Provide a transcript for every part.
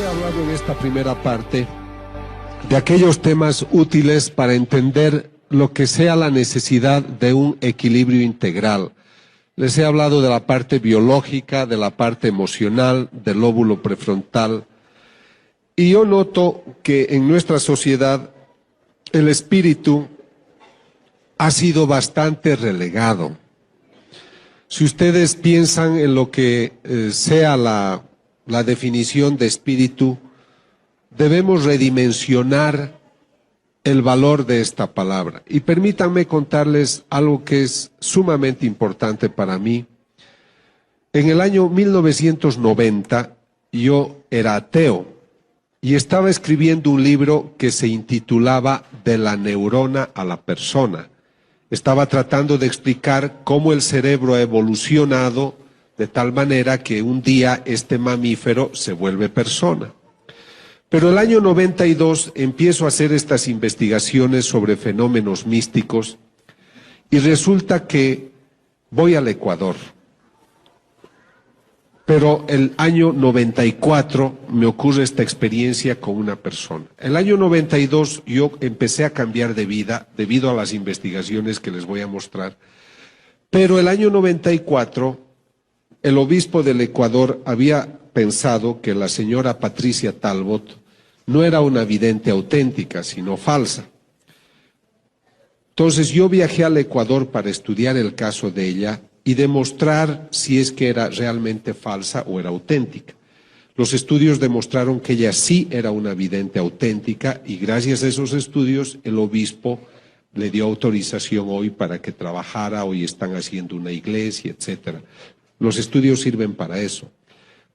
hablado en esta primera parte de aquellos temas útiles para entender lo que sea la necesidad de un equilibrio integral. Les he hablado de la parte biológica, de la parte emocional, del lóbulo prefrontal. Y yo noto que en nuestra sociedad el espíritu ha sido bastante relegado. Si ustedes piensan en lo que sea la definición de espíritu, debemos redimensionar el valor de esta palabra. Y permítanme contarles algo que es sumamente importante para mí. En el año 1990 yo era ateo y estaba escribiendo un libro que se intitulaba De la neurona a la persona. Estaba tratando de explicar cómo el cerebro ha evolucionado de tal manera que un día este mamífero se vuelve persona. Pero el año 92 empiezo a hacer estas investigaciones sobre fenómenos místicos y resulta que voy al Ecuador. Pero el año 94 me ocurre esta experiencia con una persona. El año 92 yo empecé a cambiar de vida debido a las investigaciones que les voy a mostrar. Pero el año 94 el obispo del Ecuador había pensado que la señora Patricia Talbot no era una vidente auténtica, sino falsa. Entonces yo viajé al Ecuador para estudiar el caso de ella y demostrar si es que era realmente falsa o era auténtica. Los estudios demostraron que ella sí era una vidente auténtica y gracias a esos estudios el obispo le dio autorización hoy para que trabajara, hoy están haciendo una iglesia, etcétera. Los estudios sirven para eso.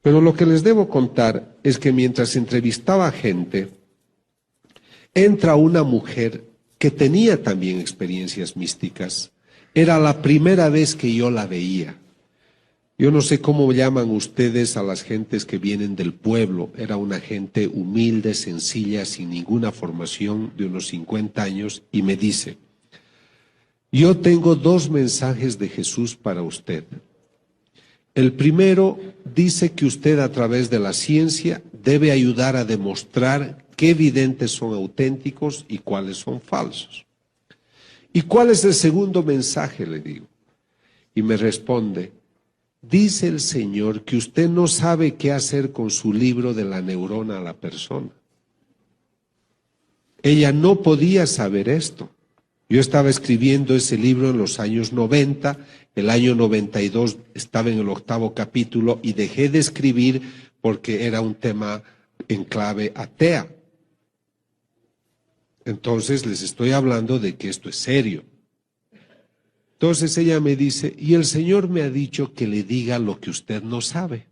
Pero lo que les debo contar es que mientras entrevistaba gente, entra una mujer que tenía también experiencias místicas. Era la primera vez que yo la veía. Yo no sé cómo llaman ustedes a las gentes que vienen del pueblo. Era una gente humilde, sencilla, sin ninguna formación, de unos 50 años, y me dice: yo tengo 2 mensajes de Jesús para usted. El primero dice que usted a través de la ciencia debe ayudar a demostrar qué videntes son auténticos y cuáles son falsos. ¿Y cuál es el segundo mensaje?, le digo. Y me responde: dice el Señor que usted no sabe qué hacer con su libro de la neurona a la persona. Ella no podía saber esto. Yo estaba escribiendo ese libro en los años 90, el año 92 estaba en el 8º capítulo y dejé de escribir porque era un tema en clave atea. Entonces les estoy hablando de que esto es serio. Entonces ella me dice: y el Señor me ha dicho que le diga lo que usted no sabe.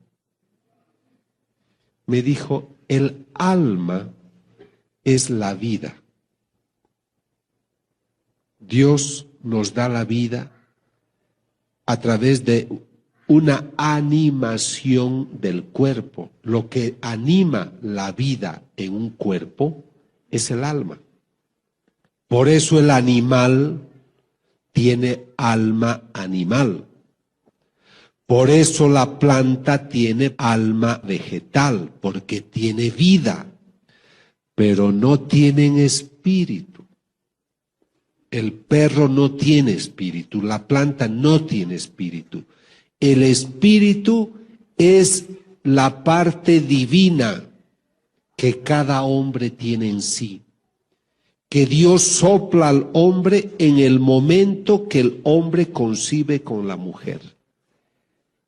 Me dijo: el alma es la vida. Dios nos da la vida a través de una animación del cuerpo. Lo que anima la vida en un cuerpo es el alma. Por eso el animal tiene alma animal. Por eso la planta tiene alma vegetal, porque tiene vida, pero no tienen espíritu. El perro no tiene espíritu, la planta no tiene espíritu. El espíritu es la parte divina que cada hombre tiene en sí, que Dios sopla al hombre en el momento que el hombre concibe con la mujer.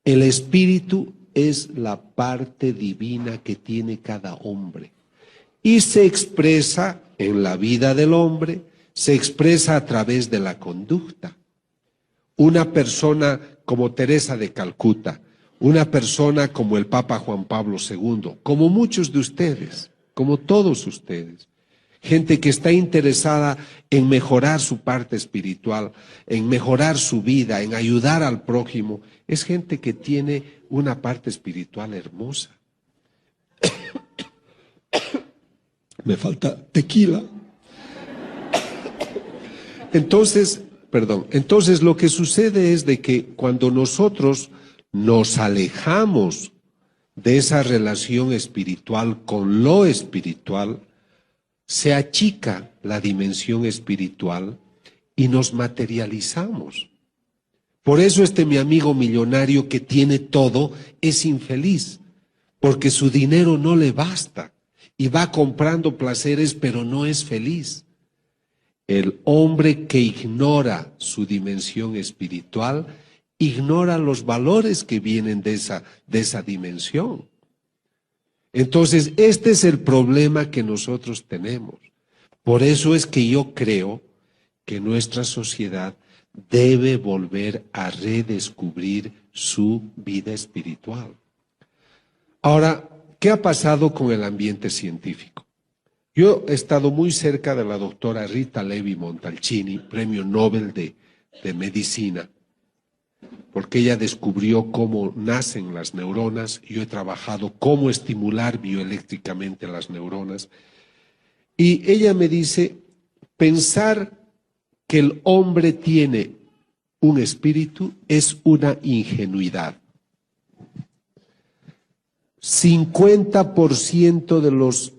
El espíritu es la parte divina que tiene cada hombre y se expresa en la vida del hombre, se expresa a través de la conducta. Una persona como Teresa de Calcuta, una persona como el Papa Juan Pablo II, como muchos de ustedes, como todos ustedes, gente que está interesada en mejorar su parte espiritual, en mejorar su vida, en ayudar al prójimo, es gente que tiene una parte espiritual hermosa. Me falta tequila. Entonces lo que sucede es de que cuando nosotros nos alejamos de esa relación espiritual con lo espiritual, se achica la dimensión espiritual y nos materializamos. Por eso mi amigo millonario que tiene todo es infeliz, porque su dinero no le basta y va comprando placeres, pero no es feliz. El hombre que ignora su dimensión espiritual, ignora los valores que vienen de esa dimensión. Entonces, este es el problema que nosotros tenemos. Por eso es que yo creo que nuestra sociedad debe volver a redescubrir su vida espiritual. Ahora, ¿qué ha pasado con el ambiente científico? Yo he estado muy cerca de la doctora Rita Levi Montalcini, premio Nobel de Medicina, porque ella descubrió cómo nacen las neuronas. Yo he trabajado cómo estimular bioeléctricamente las neuronas. Y ella me dice, pensar que el hombre tiene un espíritu es una ingenuidad. 50% de los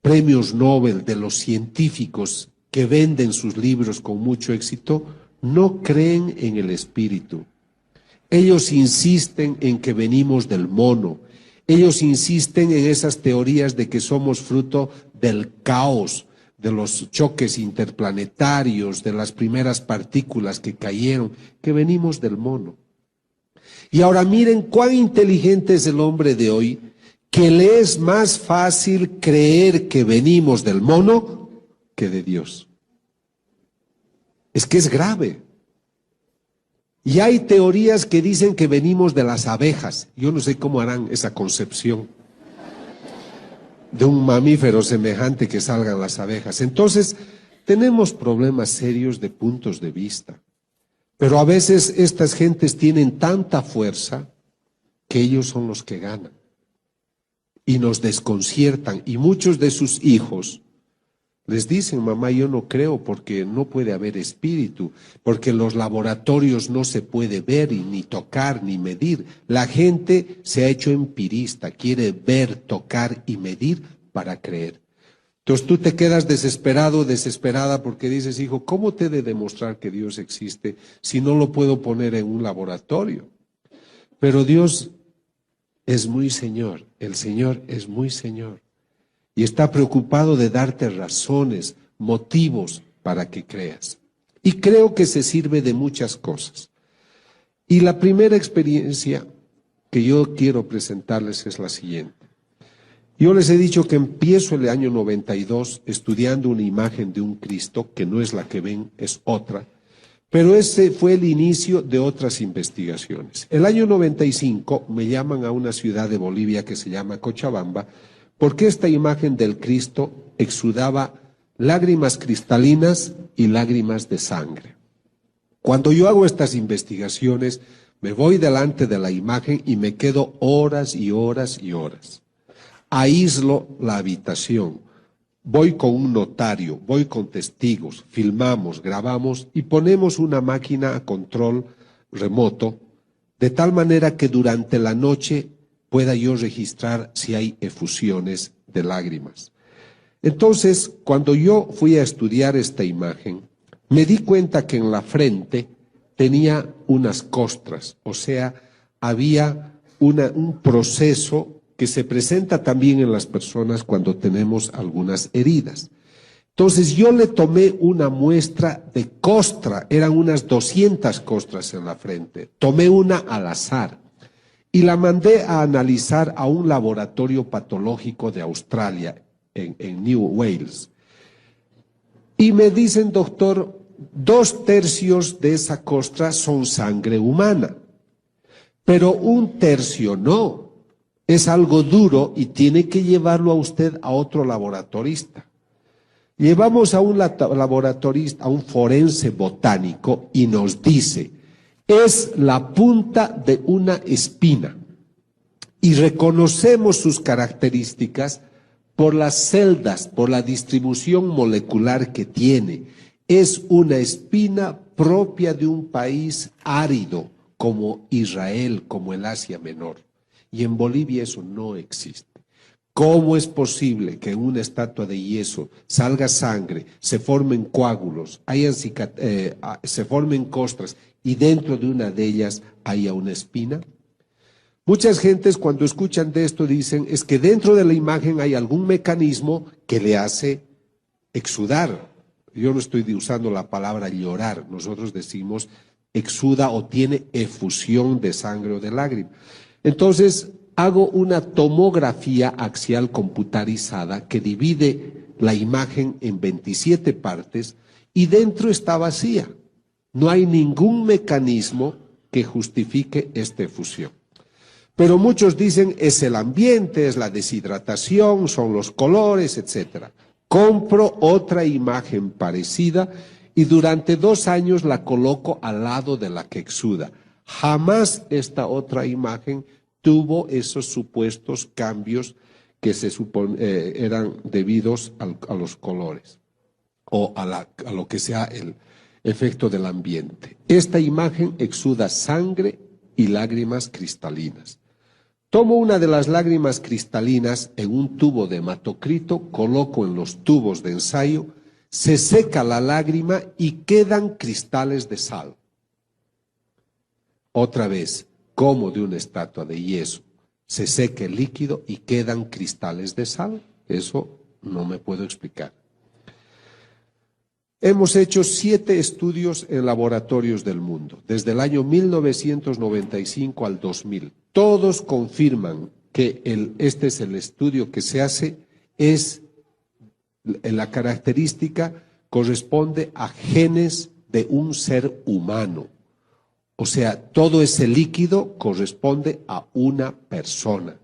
premios Nobel, de los científicos que venden sus libros con mucho éxito, no creen en el espíritu. Ellos insisten en que venimos del mono. Ellos insisten en esas teorías de que somos fruto del caos, de los choques interplanetarios, de las primeras partículas que cayeron, que venimos del mono. Y ahora miren cuán inteligente es el hombre de hoy, que le es más fácil creer que venimos del mono que de Dios. Es que es grave. Y hay teorías que dicen que venimos de las abejas. Yo no sé cómo harán esa concepción de un mamífero semejante que salgan las abejas. Entonces, tenemos problemas serios de puntos de vista. Pero a veces estas gentes tienen tanta fuerza que ellos son los que ganan. Y nos desconciertan. Y muchos de sus hijos les dicen, mamá, yo no creo porque no puede haber espíritu, porque en los laboratorios no se puede ver y ni tocar ni medir. La gente se ha hecho empirista, quiere ver, tocar y medir para creer. Entonces tú te quedas desesperado, desesperada, porque dices, hijo, ¿cómo te he de demostrar que Dios existe si no lo puedo poner en un laboratorio? Pero Dios es muy Señor, el Señor es muy Señor. Y está preocupado de darte razones, motivos para que creas. Y creo que se sirve de muchas cosas. Y la primera experiencia que yo quiero presentarles es la siguiente. Yo les he dicho que empiezo el año 92 estudiando una imagen de un Cristo, que no es la que ven, es otra. Pero ese fue el inicio de otras investigaciones. El año 95 me llaman a una ciudad de Bolivia que se llama Cochabamba, porque esta imagen del Cristo exudaba lágrimas cristalinas y lágrimas de sangre. Cuando yo hago estas investigaciones, me voy delante de la imagen y me quedo horas y horas y horas. Aíslo la habitación, voy con un notario, voy con testigos, filmamos, grabamos y ponemos una máquina a control remoto, de tal manera que durante la noche pueda yo registrar si hay efusiones de lágrimas. Entonces, cuando yo fui a estudiar esta imagen, me di cuenta que en la frente tenía unas costras, o sea, había un proceso que se presenta también en las personas cuando tenemos algunas heridas. Entonces yo le tomé una muestra de costra, eran unas 200 costras en la frente, tomé una al azar y la mandé a analizar a un laboratorio patológico de Australia, en New Wales. Y me dicen, doctor, 2/3 de esa costra son sangre humana, pero 1/3 no. Es algo duro y tiene que llevarlo a usted a otro laboratorista. Llevamos a un laboratorista, a un forense botánico, y nos dice, es la punta de una espina. Y reconocemos sus características por las celdas, por la distribución molecular que tiene. Es una espina propia de un país árido como Israel, como el Asia Menor. Y en Bolivia eso no existe. ¿Cómo es posible que en una estatua de yeso salga sangre, se formen coágulos, se formen costras y dentro de una de ellas haya una espina? Muchas gentes cuando escuchan de esto dicen es que dentro de la imagen hay algún mecanismo que le hace exudar. Yo no estoy usando la palabra llorar, nosotros decimos exuda o tiene efusión de sangre o de lágrima. Entonces hago una tomografía axial computarizada que divide la imagen en 27 partes y dentro está vacía. No hay ningún mecanismo que justifique esta efusión. Pero muchos dicen es el ambiente, es la deshidratación, son los colores, etc. Compro otra imagen parecida y durante 2 años la coloco al lado de la que exuda. Jamás esta otra imagen tuvo esos supuestos cambios que eran debidos a los colores o a lo que sea el efecto del ambiente. Esta imagen exuda sangre y lágrimas cristalinas. Tomo una de las lágrimas cristalinas en un tubo de hematocrito, coloco en los tubos de ensayo, se seca la lágrima y quedan cristales de sal. Otra vez, como de una estatua de yeso, se seca el líquido y quedan cristales de sal. Eso no me puedo explicar. Hemos hecho 7 estudios en laboratorios del mundo, desde el año 1995 al 2000. Todos confirman que este es el estudio que se hace, la característica corresponde a genes de un ser humano. O sea, todo ese líquido corresponde a una persona.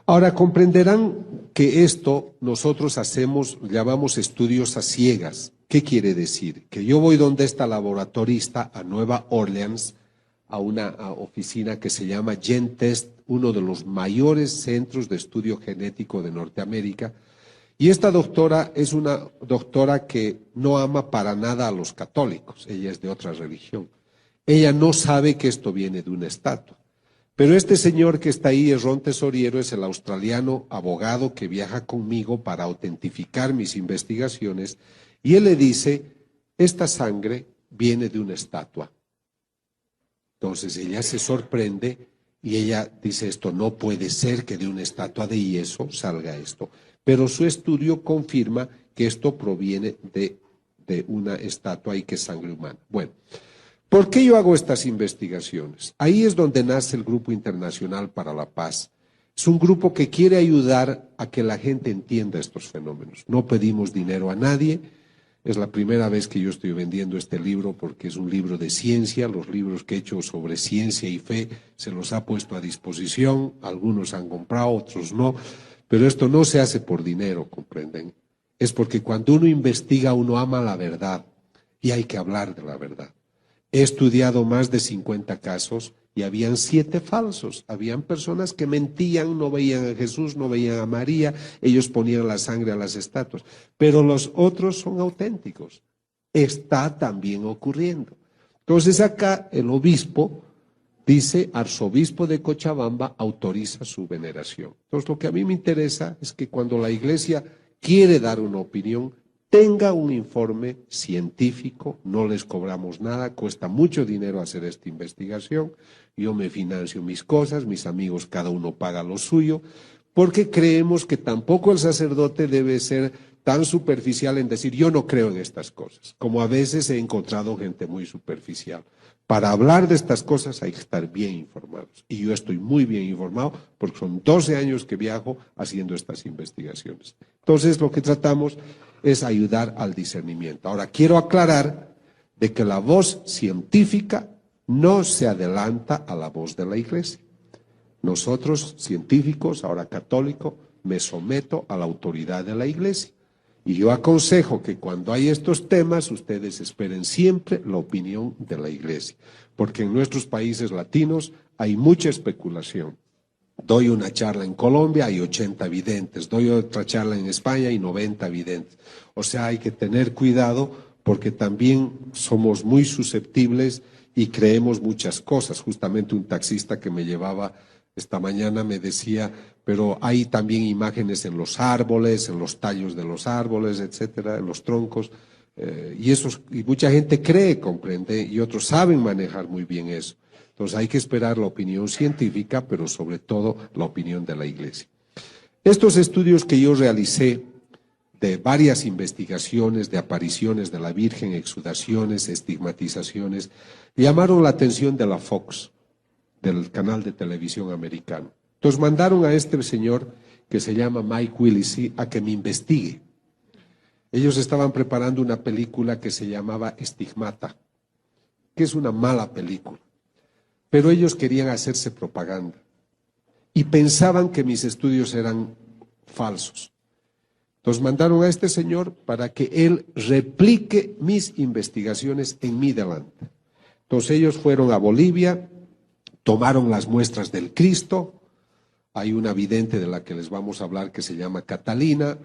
Ahora comprenderán que esto nosotros llamamos estudios a ciegas. ¿Qué quiere decir? Que yo voy donde esta laboratorista a Nueva Orleans, a una oficina que se llama GenTest, uno de los mayores centros de estudio genético de Norteamérica, y esta doctora es una doctora que no ama para nada a los católicos, ella es de otra religión. Ella no sabe que esto viene de una estatua. Pero este señor que está ahí, Ron Tesoriero, es el australiano abogado que viaja conmigo para autentificar mis investigaciones, y él le dice, esta sangre viene de una estatua. Entonces ella se sorprende y ella dice, esto no puede ser que de una estatua de yeso salga esto. Pero su estudio confirma que esto proviene de una estatua y que es sangre humana. Bueno. ¿Por qué yo hago estas investigaciones? Ahí es donde nace el Grupo Internacional para la Paz. Es un grupo que quiere ayudar a que la gente entienda estos fenómenos. No pedimos dinero a nadie. Es la primera vez que yo estoy vendiendo este libro porque es un libro de ciencia. Los libros que he hecho sobre ciencia y fe se los ha puesto a disposición. Algunos han comprado, otros no. Pero esto no se hace por dinero, ¿comprenden? Es porque cuando uno investiga, uno ama la verdad y hay que hablar de la verdad. He estudiado más de 50 casos y habían 7 falsos. Habían personas que mentían, no veían a Jesús, no veían a María, ellos ponían la sangre a las estatuas. Pero los otros son auténticos. Está también ocurriendo. Entonces acá el obispo dice, arzobispo de Cochabamba autoriza su veneración. Entonces lo que a mí me interesa es que cuando la iglesia quiere dar una opinión, tenga un informe científico, no les cobramos nada, cuesta mucho dinero hacer esta investigación, yo me financio mis cosas, mis amigos cada uno paga lo suyo, porque creemos que tampoco el sacerdote debe ser tan superficial en decir yo no creo en estas cosas, como a veces he encontrado gente muy superficial. Para hablar de estas cosas hay que estar bien informados, y yo estoy muy bien informado porque son 12 años que viajo haciendo estas investigaciones. Entonces lo que tratamos es ayudar al discernimiento. Ahora, quiero aclarar de que la voz científica no se adelanta a la voz de la iglesia. Nosotros, científicos, ahora católico, me someto a la autoridad de la iglesia. Y yo aconsejo que cuando hay estos temas, ustedes esperen siempre la opinión de la iglesia. Porque en nuestros países latinos hay mucha especulación. Doy una charla en Colombia, hay 80 videntes. Doy otra charla en España, hay 90 videntes. O sea, hay que tener cuidado porque también somos muy susceptibles y creemos muchas cosas. Justamente un taxista que me llevaba esta mañana me decía, pero hay también imágenes en los árboles, en los tallos de los árboles, etcétera, en los troncos, y mucha gente cree, comprende, y otros saben manejar muy bien eso. Entonces hay que esperar la opinión científica, pero sobre todo la opinión de la Iglesia. Estos estudios que yo realicé de varias investigaciones de apariciones de la Virgen, exudaciones, estigmatizaciones, llamaron la atención de la Fox, del canal de televisión americano. Entonces mandaron a este señor que se llama Mike Willesee a que me investigue. Ellos estaban preparando una película que se llamaba Estigmata, que es una mala película, pero ellos querían hacerse propaganda y pensaban que mis estudios eran falsos. Entonces mandaron a este señor para que él replique mis investigaciones en mi delante. Entonces ellos fueron a Bolivia, tomaron las muestras del Cristo. Hay una vidente de la que les vamos a hablar que se llama Catalina.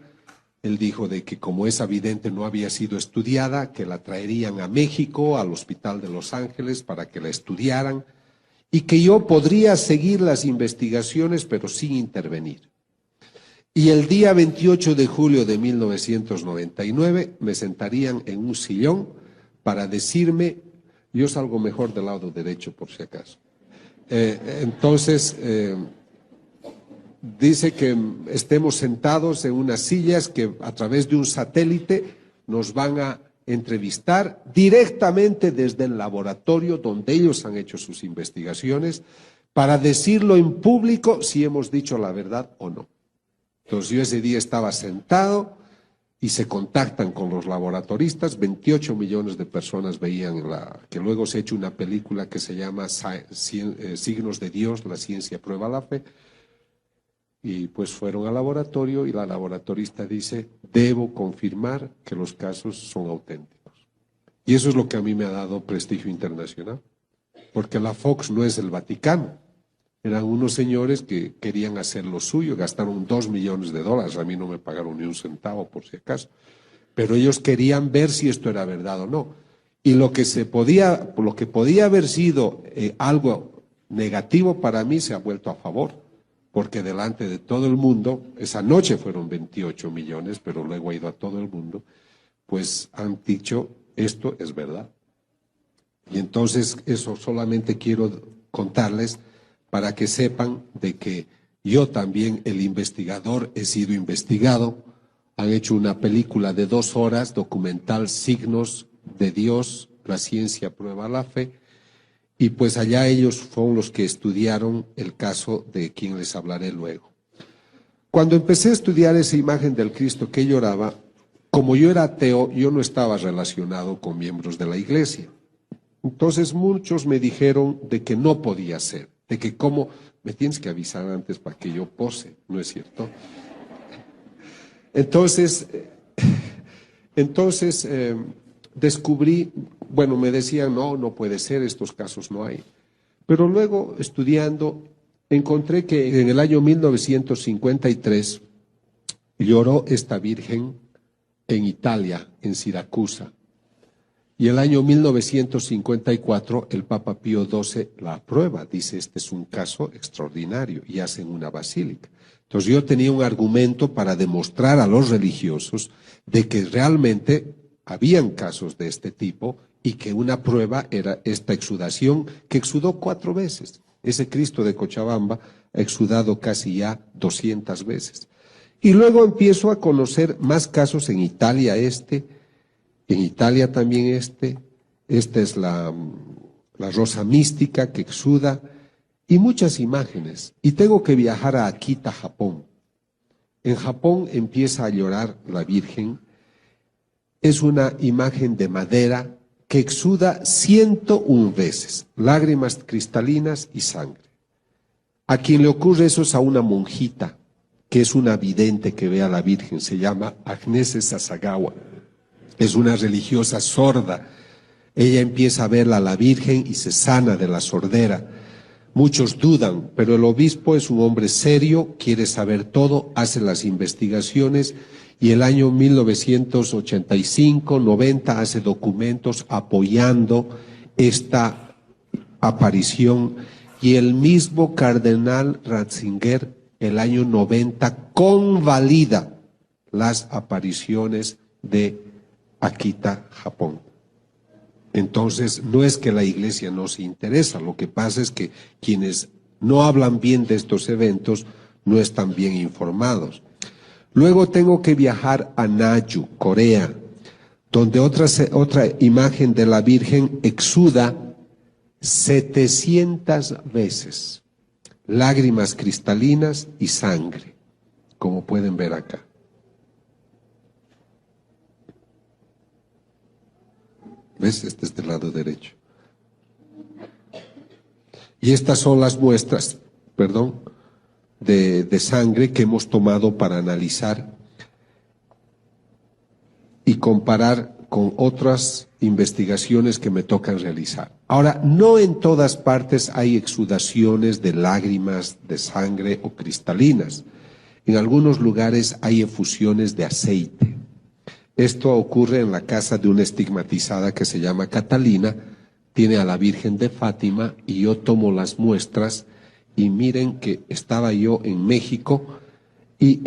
Él dijo de que como esa vidente no había sido estudiada, que la traerían a México, al Hospital de Los Ángeles, para que la estudiaran, y que yo podría seguir las investigaciones, pero sin intervenir. Y el día 28 de julio de 1999 me sentarían en un sillón para decirme, yo salgo mejor del lado derecho por si acaso. Entonces, dice que estemos sentados en unas sillas que a través de un satélite nos van a entrevistar directamente desde el laboratorio donde ellos han hecho sus investigaciones para decirlo en público si hemos dicho la verdad o no. Entonces yo ese día estaba sentado y se contactan con los laboratoristas, 28 millones de personas veían que luego se ha hecho una película que se llama Signos de Dios, la ciencia prueba la fe, y pues fueron al laboratorio y la laboratorista dice, debo confirmar que los casos son auténticos. Y eso es lo que a mí me ha dado prestigio internacional, porque la Fox no es el Vaticano. Eran unos señores que querían hacer lo suyo, gastaron $2 millones, a mí no me pagaron ni un centavo por si acaso, pero ellos querían ver si esto era verdad o no. Y lo que podía haber sido algo negativo para mí se ha vuelto a favor, porque delante de todo el mundo, esa noche fueron 28 millones, pero luego ha ido a todo el mundo, pues han dicho, esto es verdad. Y entonces eso solamente quiero contarles para que sepan de que yo también, el investigador, he sido investigado. Han hecho una película de 2 horas, documental Signos de Dios, la ciencia prueba la fe, y pues allá ellos fueron los que estudiaron el caso de quien les hablaré luego. Cuando empecé a estudiar esa imagen del Cristo que lloraba, como yo era ateo, yo no estaba relacionado con miembros de la iglesia. Entonces muchos me dijeron de que no podía ser. De que cómo, me tienes que avisar antes para que yo pose, ¿no es cierto? Entonces descubrí, bueno, me decían, no puede ser, estos casos no hay. Pero luego, estudiando, encontré que en el año 1953 lloró esta Virgen en Italia, en Siracusa. Y el año 1954 el Papa Pío XII la aprueba, dice este es un caso extraordinario y hacen una basílica. Entonces yo tenía un argumento para demostrar a los religiosos de que realmente habían casos de este tipo y que una prueba era esta exudación que exudó 4 veces. Ese Cristo de Cochabamba ha exudado casi ya 200 veces. Y luego empiezo a conocer más casos en Italia en Italia también esta es la rosa mística que exuda, y muchas imágenes. Y tengo que viajar a Akita, Japón. En Japón empieza a llorar la Virgen. Es una imagen de madera que exuda 101 veces, lágrimas cristalinas y sangre. A quien le ocurre eso es a una monjita, que es una vidente que ve a la Virgen, se llama Agnese Sasagawa. Es una religiosa sorda. Ella empieza a verla a la Virgen y se sana de la sordera. Muchos dudan, pero el obispo es un hombre serio, quiere saber todo, hace las investigaciones y el año 1985-90 hace documentos apoyando esta aparición, y el mismo cardenal Ratzinger el año 90 convalida las apariciones de Akita, Japón. Entonces, no es que la Iglesia no se interesa, lo que pasa es que quienes no hablan bien de estos eventos no están bien informados. Luego tengo que viajar a Naju, Corea, donde otra imagen de la Virgen exuda 700 veces lágrimas cristalinas y sangre, como pueden ver acá. ¿Ves? Este es del lado derecho. Y estas son las muestras, de sangre que hemos tomado para analizar y comparar con otras investigaciones que me tocan realizar. Ahora, no en todas partes hay exudaciones de lágrimas, de sangre o cristalinas. En algunos lugares hay efusiones de aceite. Esto ocurre en la casa de una estigmatizada que se llama Catalina, tiene a la Virgen de Fátima, y yo tomo las muestras y miren que estaba yo en México y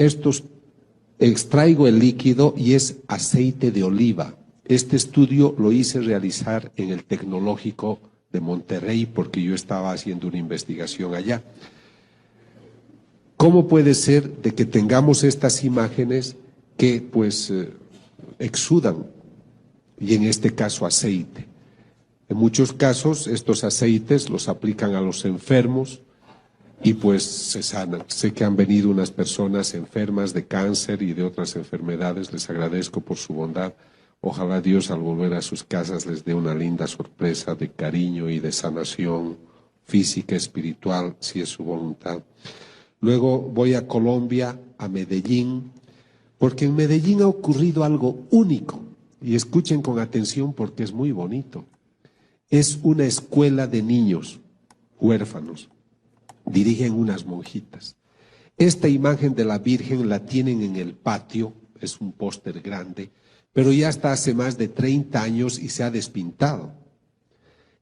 extraigo el líquido y es aceite de oliva. Este estudio lo hice realizar en el Tecnológico de Monterrey porque yo estaba haciendo una investigación allá. ¿Cómo puede ser de que tengamos estas imágenes que pues exudan, y en este caso aceite? En muchos casos estos aceites los aplican a los enfermos y pues se sanan. Sé que han venido unas personas enfermas de cáncer y de otras enfermedades, les agradezco por su bondad. Ojalá Dios al volver a sus casas les dé una linda sorpresa de cariño y de sanación física, espiritual, si es su voluntad. Luego voy a Colombia, a Medellín, porque en Medellín ha ocurrido algo único, y escuchen con atención porque es muy bonito. Es una escuela de niños huérfanos, dirigen unas monjitas. Esta imagen de la Virgen la tienen en el patio, es un póster grande, pero ya está hace más de 30 años y se ha despintado.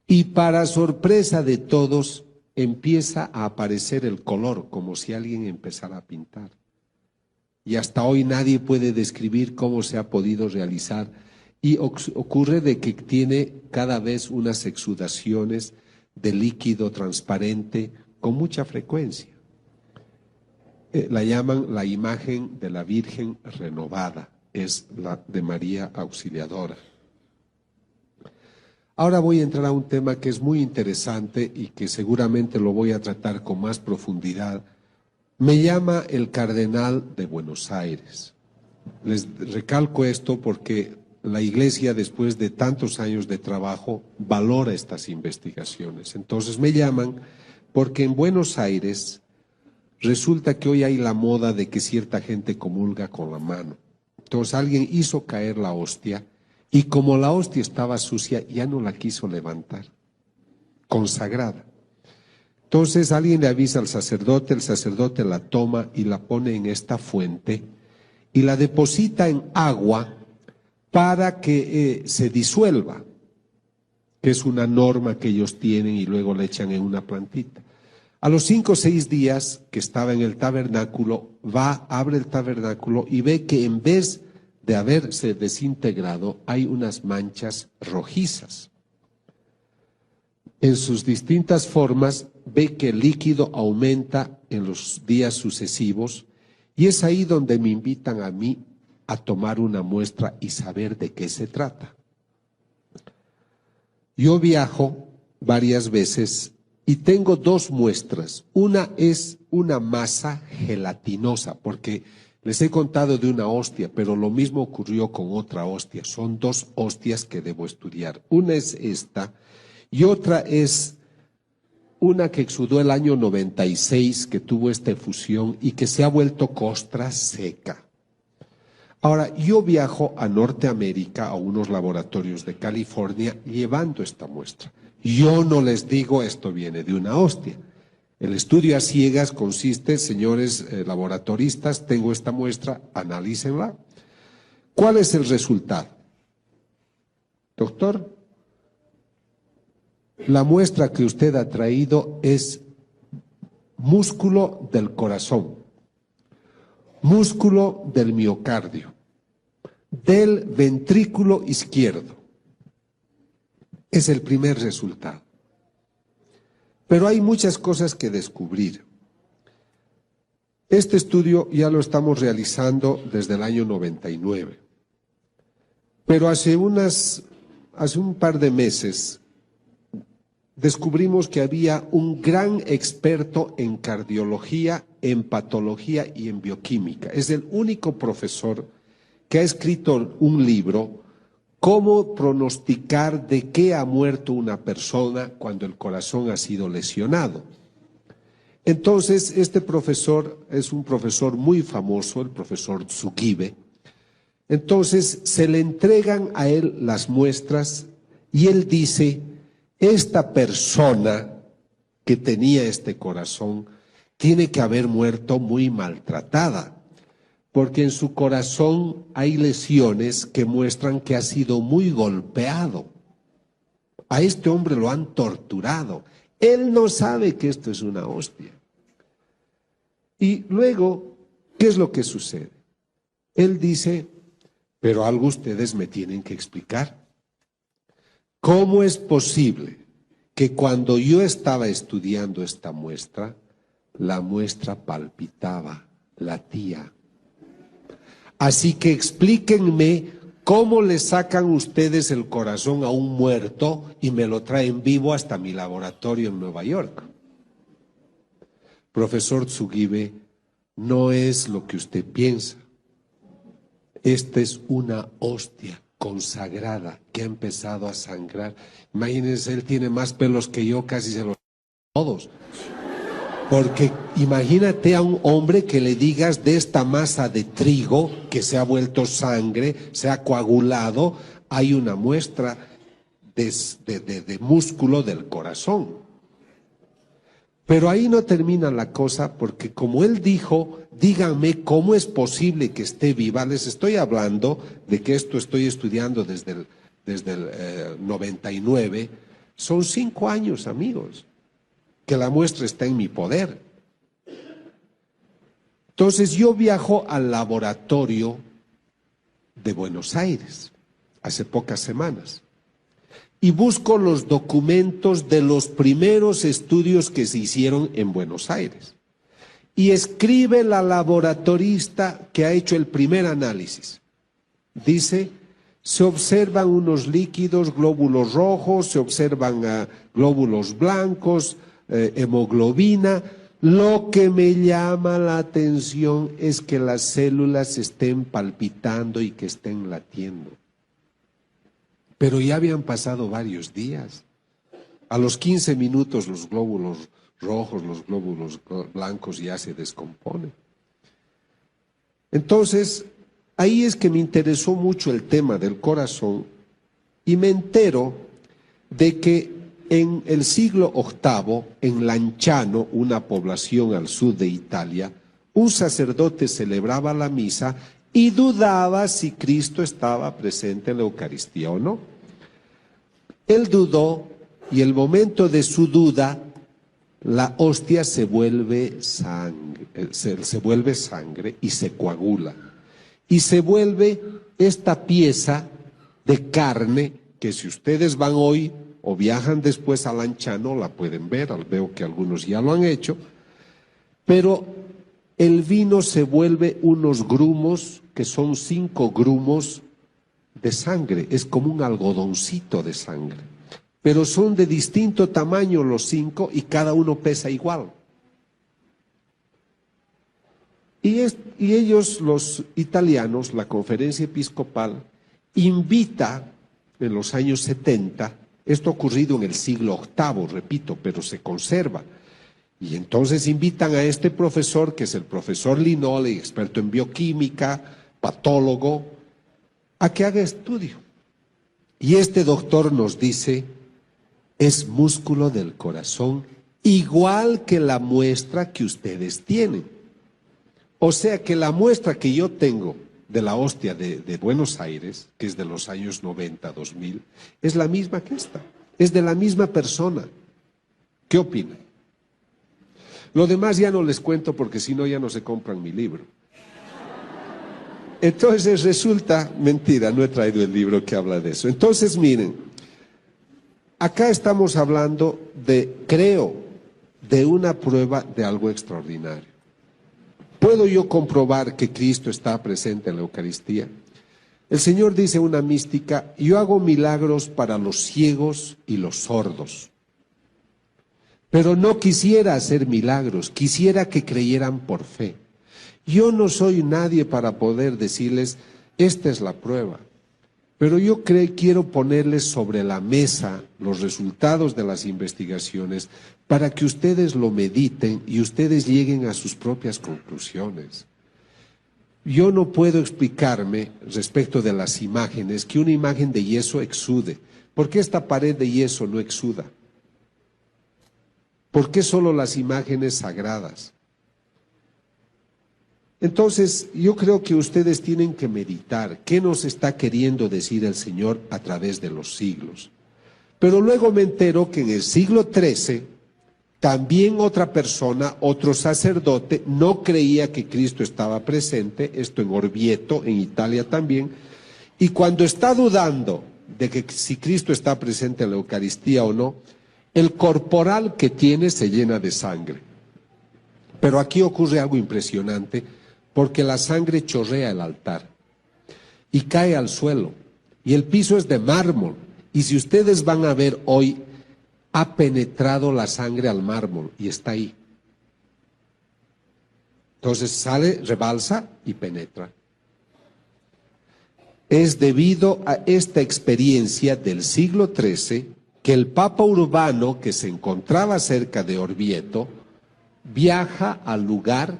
Y para sorpresa de todos, empieza a aparecer el color, como si alguien empezara a pintar. Y hasta hoy nadie puede describir cómo se ha podido realizar. Y ocurre de que tiene cada vez unas exudaciones de líquido transparente con mucha frecuencia. La llaman la imagen de la Virgen renovada, es la de María Auxiliadora. Ahora voy a entrar a un tema que es muy interesante y que seguramente lo voy a tratar con más profundidad. Me llama el cardenal de Buenos Aires. Les recalco esto porque la Iglesia, después de tantos años de trabajo, valora estas investigaciones. Entonces me llaman porque en Buenos Aires resulta que hoy hay la moda de que cierta gente comulga con la mano. Entonces alguien hizo caer la hostia y como la hostia estaba sucia, ya no la quiso levantar, consagrada. Entonces alguien le avisa al sacerdote, el sacerdote la toma y la pone en esta fuente y la deposita en agua para que se disuelva, que es una norma que ellos tienen, y luego le echan en una plantita. A los 5 o 6 días que estaba en el tabernáculo, abre el tabernáculo y ve que en vez de haberse desintegrado, hay unas manchas rojizas. En sus distintas formas, ve que el líquido aumenta en los días sucesivos, y es ahí donde me invitan a mí a tomar una muestra y saber de qué se trata. Yo viajo varias veces y tengo 2 muestras. Una es una masa gelatinosa, porque les he contado de una hostia, pero lo mismo ocurrió con otra hostia. Son 2 hostias que debo estudiar. Una es esta y otra es una que exudó el año 96, que tuvo esta efusión y que se ha vuelto costra seca. Ahora, yo viajo a Norteamérica, a unos laboratorios de California, llevando esta muestra. Yo no les digo esto viene de una hostia. El estudio a ciegas consiste, señores laboratoristas, tengo esta muestra, analícenla. ¿Cuál es el resultado? Doctor, La muestra que usted ha traído es músculo del corazón, músculo del miocardio, del ventrículo izquierdo. Es el primer resultado. Pero hay muchas cosas que descubrir. Este estudio ya lo estamos realizando desde el año 99. Pero hace un par de meses descubrimos que había un gran experto en cardiología, en patología y en bioquímica. Es el único profesor que ha escrito un libro, Cómo pronosticar de qué ha muerto una persona cuando el corazón ha sido lesionado. Entonces, este profesor es un profesor muy famoso, el profesor Tsugibe. Entonces, se le entregan a él las muestras y él dice, esta persona que tenía este corazón tiene que haber muerto muy maltratada, porque en su corazón hay lesiones que muestran que ha sido muy golpeado. A este hombre lo han torturado. Él no sabe que esto es una hostia. Y luego, ¿qué es lo que sucede? Él dice, pero algo ustedes me tienen que explicar. ¿Cómo es posible que cuando yo estaba estudiando esta muestra, la muestra palpitaba, latía? Así que explíquenme cómo le sacan ustedes el corazón a un muerto y me lo traen vivo hasta mi laboratorio en Nueva York. Profesor Tsugibe, no es lo que usted piensa. Esta es una hostia consagrada que ha empezado a sangrar. Imagínense, él tiene más pelos que yo, casi se los todos. Porque imagínate a un hombre que le digas de esta masa de trigo que se ha vuelto sangre, se ha coagulado, hay una muestra de músculo del corazón. Pero ahí no termina la cosa, porque como él dijo, díganme cómo es posible que esté viva. Les estoy hablando de que esto estoy estudiando desde el 99. Son 5 años, amigos, que la muestra está en mi poder. Entonces yo viajo al laboratorio de Buenos Aires hace pocas semanas y busco los documentos de los primeros estudios que se hicieron en Buenos Aires. Y escribe la laboratorista que ha hecho el primer análisis. Dice, se observan unos líquidos, glóbulos rojos, se observan glóbulos blancos, hemoglobina. Lo que me llama la atención es que las células estén palpitando y que estén latiendo. Pero ya habían pasado varios días. A los 15 minutos los glóbulos rojos, los glóbulos blancos ya se descomponen. Entonces, ahí es que me interesó mucho el tema del corazón y me entero de que en el siglo VIII, en Lanciano, una población al sur de Italia, un sacerdote celebraba la misa y dudaba si Cristo estaba presente en la Eucaristía o no. Él dudó y el momento de su duda, la hostia se vuelve sangre y se coagula. Y se vuelve esta pieza de carne que si ustedes van hoy o viajan después a Lanciano, la pueden ver, veo que algunos ya lo han hecho, pero el vino se vuelve unos grumos que son 5 grumos de sangre, es como un algodoncito de sangre, pero son de distinto tamaño los 5 y cada uno pesa igual. Y ellos, los italianos, la conferencia episcopal, invita en los años 70, esto ha ocurrido en el siglo VIII, repito, pero se conserva. Y entonces invitan a este profesor, que es el profesor Linoli, experto en bioquímica, patólogo, a que haga estudio. Y este doctor nos dice, es músculo del corazón, igual que la muestra que ustedes tienen. O sea que la muestra que yo tengo de la hostia de Buenos Aires, que es de los años 90, 2000, es la misma que esta. Es de la misma persona. ¿Qué opina? Lo demás ya no les cuento porque si no ya no se compran mi libro. Entonces resulta, mentira, no he traído el libro que habla de eso. Entonces miren, acá estamos hablando creo, de una prueba de algo extraordinario. ¿Puedo yo comprobar que Cristo está presente en la Eucaristía? El Señor dice en una mística, yo hago milagros para los ciegos y los sordos. Pero no quisiera hacer milagros, quisiera que creyeran por fe. Yo no soy nadie para poder decirles, esta es la prueba. Pero yo quiero ponerles sobre la mesa los resultados de las investigaciones para que ustedes lo mediten y ustedes lleguen a sus propias conclusiones. Yo no puedo explicarme respecto de las imágenes, que una imagen de yeso exude. ¿Por qué esta pared de yeso no exuda? ¿Por qué solo las imágenes sagradas? Entonces, yo creo que ustedes tienen que meditar qué nos está queriendo decir el Señor a través de los siglos. Pero luego me entero que en el siglo XIII, también otra persona, otro sacerdote, no creía que Cristo estaba presente, esto en Orvieto, en Italia también, y cuando está dudando de que si Cristo está presente en la Eucaristía o no, el corporal que tiene se llena de sangre. Pero aquí ocurre algo impresionante, porque la sangre chorrea el altar y cae al suelo, y el piso es de mármol, y si ustedes van a ver hoy, ha penetrado la sangre al mármol y está ahí. Entonces sale, rebalsa y penetra. Es debido a esta experiencia del siglo XIII que el Papa Urbano, que se encontraba cerca de Orvieto, viaja al lugar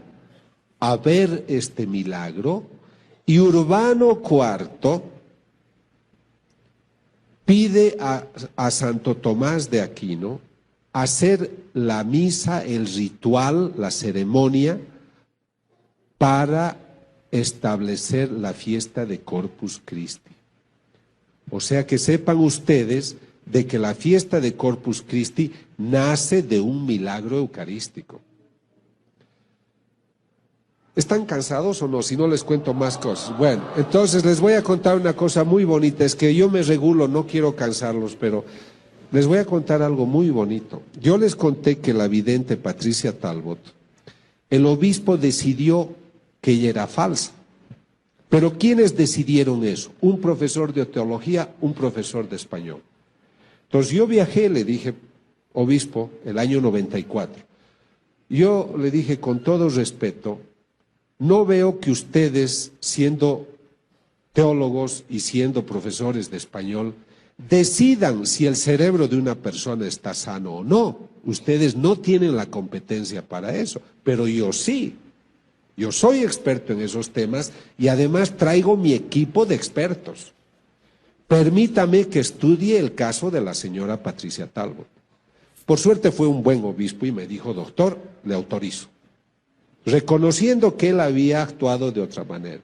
a ver este milagro, y Urbano IV pide a Santo Tomás de Aquino hacer la misa, el ritual, la ceremonia, para establecer la fiesta de Corpus Christi. O sea que sepan ustedes de que la fiesta de Corpus Christi nace de un milagro eucarístico. ¿Están cansados o no? Si no les cuento más cosas. Bueno, entonces les voy a contar una cosa muy bonita. Es que yo me regulo, no quiero cansarlos, pero les voy a contar algo muy bonito. Yo les conté que la vidente Patricia Talbot, el obispo decidió que ella era falsa. Pero ¿quiénes decidieron eso? Un profesor de teología, un profesor de español. Entonces yo viajé, le dije, obispo, el año 94. Yo le dije con todo respeto, no veo que ustedes, siendo teólogos y siendo profesores de español, decidan si el cerebro de una persona está sano o no. Ustedes no tienen la competencia para eso, pero yo sí. Yo soy experto en esos temas y además traigo mi equipo de expertos. Permítame que estudie el caso de la señora Patricia Talbot. Por suerte fue un buen obispo y me dijo, doctor, le autorizo, reconociendo que él había actuado de otra manera.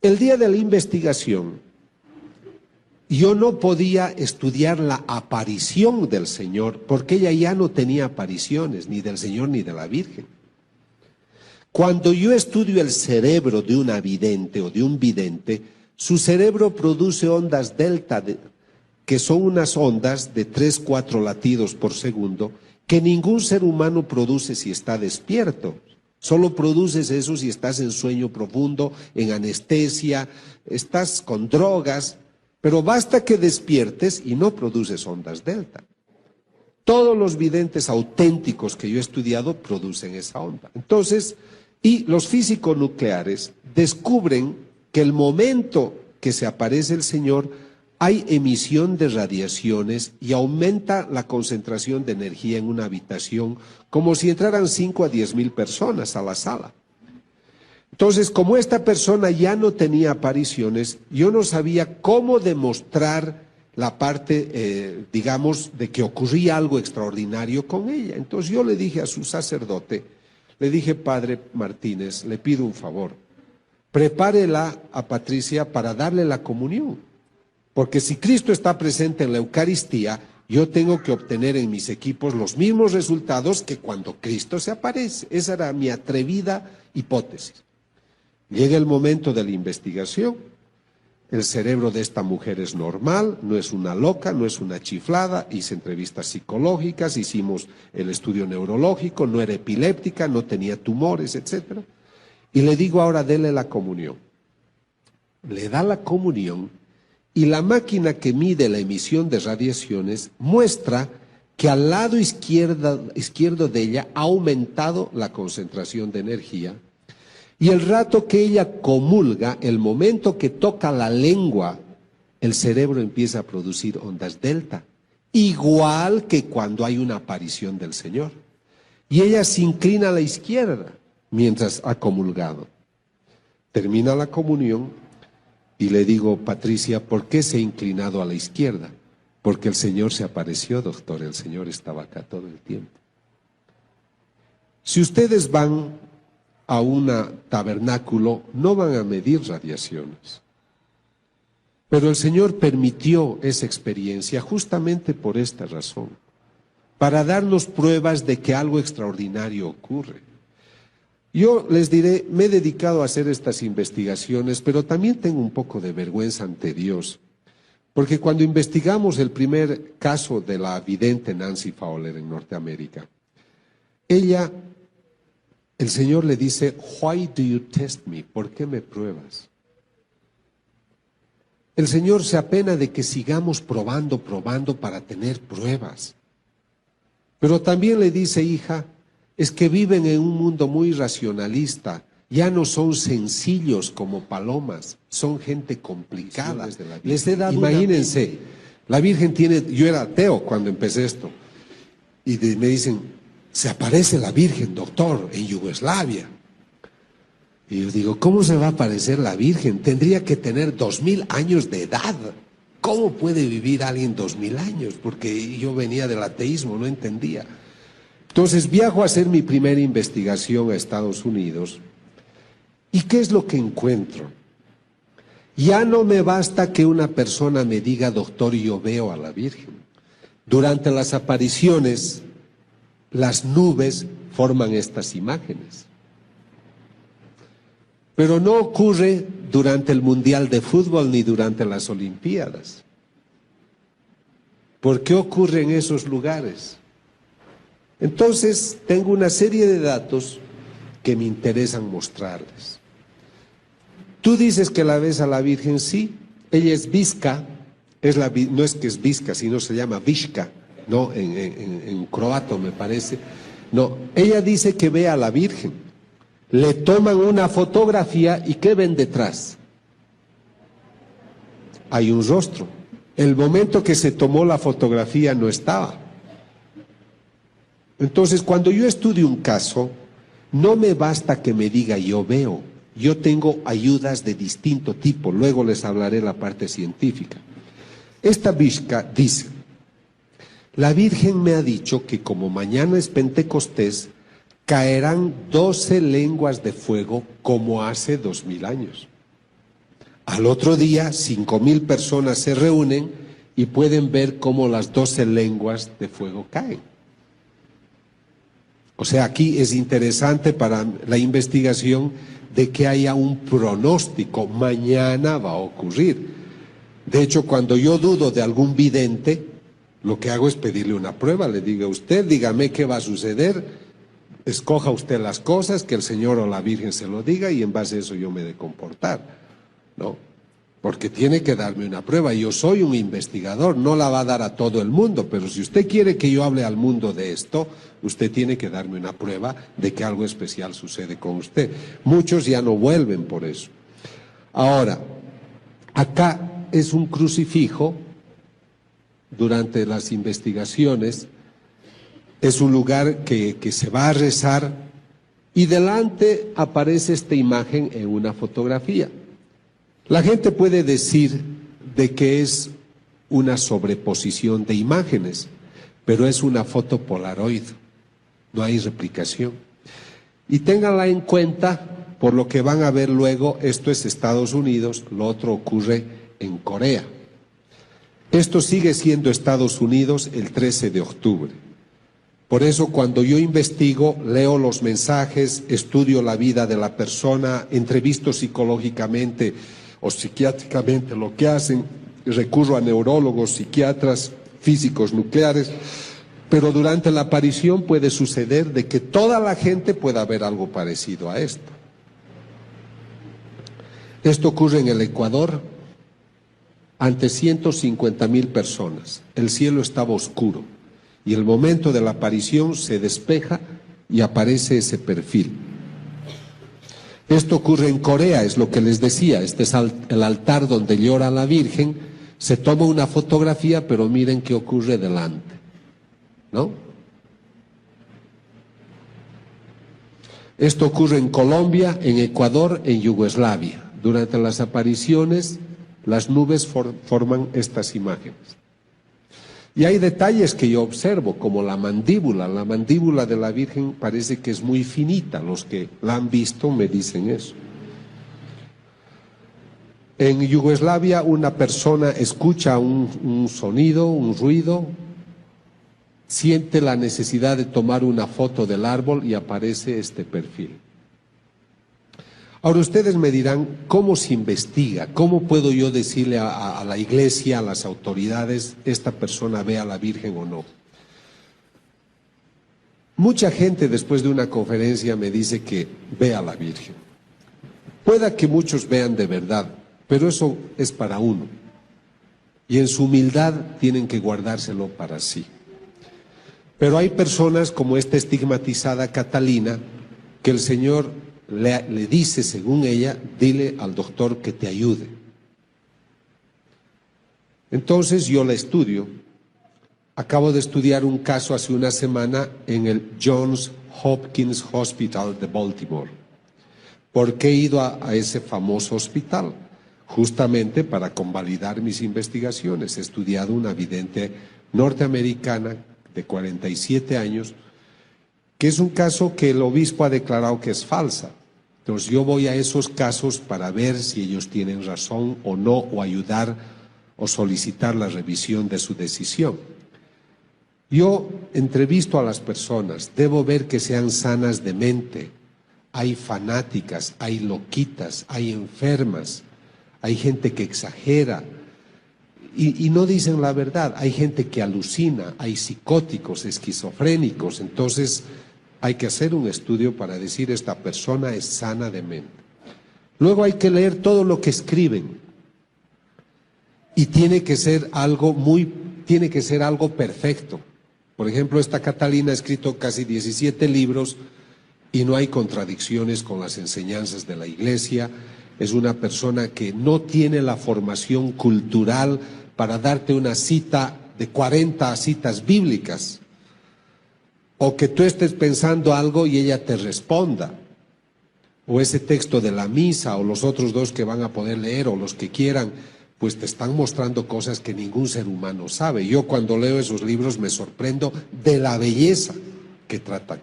El día de la investigación, yo no podía estudiar la aparición del Señor, porque ella ya no tenía apariciones, ni del Señor ni de la Virgen. Cuando yo estudio el cerebro de una vidente o de un vidente, su cerebro produce ondas delta, que son unas ondas de 3-4 latidos por segundo, que ningún ser humano produce si está despierto. Solo produces eso si estás en sueño profundo, en anestesia, estás con drogas, pero basta que despiertes y no produces ondas delta. Todos los videntes auténticos que yo he estudiado producen esa onda. Entonces, y los físicos nucleares descubren que el momento que se aparece el Señor hay emisión de radiaciones y aumenta la concentración de energía en una habitación como si entraran 5 a 10 mil personas a la sala. Entonces, como esta persona ya no tenía apariciones, yo no sabía cómo demostrar la parte, digamos, de que ocurría algo extraordinario con ella. Entonces yo le dije a su sacerdote, le dije, Padre Martínez, le pido un favor, prepárela a Patricia para darle la comunión. Porque si Cristo está presente en la Eucaristía, Yo tengo que obtener en mis equipos los mismos resultados que cuando Cristo se aparece. Esa era mi atrevida hipótesis. Llega el momento de la investigación. El cerebro de esta mujer es normal, no es una loca, no es una chiflada. Hice entrevistas psicológicas, hicimos el estudio neurológico, no era epiléptica, no tenía tumores, etc. Y le digo ahora, dele la comunión. Le da la comunión y la máquina que mide la emisión de radiaciones muestra que al lado izquierdo de ella ha aumentado la concentración de energía. Y el rato que ella comulga, el momento que toca la lengua, el cerebro empieza a producir ondas delta, igual que cuando hay una aparición del Señor. Y ella se inclina a la izquierda mientras ha comulgado. Termina la comunión y le digo, Patricia, ¿por qué se ha inclinado a la izquierda? Porque el Señor se apareció, doctor, el Señor estaba acá todo el tiempo. Si ustedes van a un tabernáculo, no van a medir radiaciones. Pero el Señor permitió esa experiencia justamente por esta razón, para darnos pruebas de que algo extraordinario ocurre. Yo les diré, me he dedicado a hacer estas investigaciones, pero también tengo un poco de vergüenza ante Dios, porque cuando investigamos el primer caso de la vidente Nancy Fowler en Norteamérica, ella... El Señor le dice, why do you test me? ¿Por qué me pruebas? El Señor se apena de que sigamos probando para tener pruebas. Pero también le dice, hija, es que viven en un mundo muy racionalista. Ya no son sencillos como palomas, son gente complicada. Les he dado Imagínense, la Virgen tiene, yo era ateo cuando empecé esto, y me dicen, se aparece la Virgen, doctor, en Yugoslavia. Y yo digo, ¿cómo se va a aparecer la Virgen? Tendría que tener 2000 años de edad. ¿Cómo puede vivir alguien 2000 años? Porque yo venía del ateísmo, no entendía. Entonces viajo a hacer mi primera investigación a Estados Unidos. ¿Y qué es lo que encuentro? Ya no me basta que una persona me diga, doctor, yo veo a la Virgen. Durante las apariciones, las nubes forman estas imágenes. Pero no ocurre durante el Mundial de Fútbol ni durante las Olimpiadas. ¿Por qué ocurre en esos lugares? Entonces, tengo una serie de datos que me interesan mostrarles. Tú dices que la ves a la Virgen, sí. Ella es Visca, no es que es Visca, sino se llama Vishka. No, en croato me parece. No, ella dice que ve a la Virgen. Le toman una fotografía y ¿qué ven detrás? Hay un rostro. El momento que se tomó la fotografía no estaba. Entonces, cuando yo estudio un caso, no me basta que me diga yo veo. Yo tengo ayudas de distinto tipo. Luego les hablaré la parte científica. Esta Vishka dice, la Virgen me ha dicho que como mañana es Pentecostés, caerán 12 lenguas de fuego como hace 2000 años. Al otro día, 5000 personas se reúnen y pueden ver cómo las 12 lenguas de fuego caen. O sea, aquí es interesante para la investigación de que haya un pronóstico. Mañana va a ocurrir. De hecho, cuando yo dudo de algún vidente, lo que hago es pedirle una prueba, le digo a usted, dígame qué va a suceder, escoja usted las cosas, que el Señor o la Virgen se lo diga y en base a eso yo me he de comportar, ¿no? Porque tiene que darme una prueba, yo soy un investigador, no la va a dar a todo el mundo, pero si usted quiere que yo hable al mundo de esto, usted tiene que darme una prueba de que algo especial sucede con usted. Muchos ya no vuelven por eso. Ahora, acá es un crucifijo. Durante las investigaciones, es un lugar que se va a rezar y delante aparece esta imagen en una fotografía. La gente puede decir de que es una sobreposición de imágenes, pero es una foto Polaroid, no hay replicación. Y ténganla en cuenta, por lo que van a ver luego, esto es Estados Unidos, lo otro ocurre en Corea. Esto sigue siendo Estados Unidos el 13 de octubre. Por eso cuando yo investigo, leo los mensajes, estudio la vida de la persona, entrevisto psicológicamente o psiquiátricamente lo que hacen, recurro a neurólogos, psiquiatras, físicos nucleares, pero durante la aparición puede suceder de que toda la gente pueda ver algo parecido a esto. Esto ocurre en el Ecuador ante 150.000 personas. El cielo estaba oscuro y el momento de la aparición se despeja y aparece ese perfil. Esto ocurre en Corea, es lo que les decía, este es el altar donde llora la Virgen, se toma una fotografía, pero miren qué ocurre delante, ¿no? Esto ocurre en Colombia, en Ecuador, en Yugoslavia. Durante las apariciones, las nubes forman estas imágenes. Y hay detalles que yo observo, como la mandíbula. La mandíbula de la Virgen parece que es muy finita. Los que la han visto me dicen eso. En Yugoslavia una persona escucha un sonido, un ruido, siente la necesidad de tomar una foto del árbol y aparece este perfil. Ahora ustedes me dirán, ¿cómo se investiga? ¿Cómo puedo yo decirle a la iglesia, a las autoridades, esta persona ve a la Virgen o no? Mucha gente después de una conferencia me dice que ve a la Virgen. Pueda que muchos vean de verdad, pero eso es para uno. Y en su humildad tienen que guardárselo para sí. Pero hay personas como esta estigmatizada Catalina, que el Señor le dice, según ella, dile al doctor que te ayude. Entonces yo la estudio. Acabo de estudiar un caso hace una semana en el Johns Hopkins Hospital de Baltimore. ¿Por qué he ido a ese famoso hospital? Justamente para convalidar mis investigaciones. He estudiado una vidente norteamericana de 47 años, que es un caso que el obispo ha declarado que es falsa. Entonces yo voy a esos casos para ver si ellos tienen razón o no, o ayudar o solicitar la revisión de su decisión. Yo entrevisto a las personas, debo ver que sean sanas de mente. Hay fanáticas, hay loquitas, hay enfermas, hay gente que exagera y no dicen la verdad. Hay gente que alucina, hay psicóticos, esquizofrénicos. Entonces hay que hacer un estudio para decir esta persona es sana de mente. Luego hay que leer todo lo que escriben y tiene que ser algo perfecto. Por ejemplo, esta Catalina ha escrito casi 17 libros y no hay contradicciones con las enseñanzas de la Iglesia. Es una persona que no tiene la formación cultural para darte una cita de 40 citas bíblicas, o que tú estés pensando algo y ella te responda, o ese texto de la misa, o los otros dos que van a poder leer, o los que quieran, pues te están mostrando cosas que ningún ser humano sabe. Yo cuando leo esos libros me sorprendo de la belleza que tratan.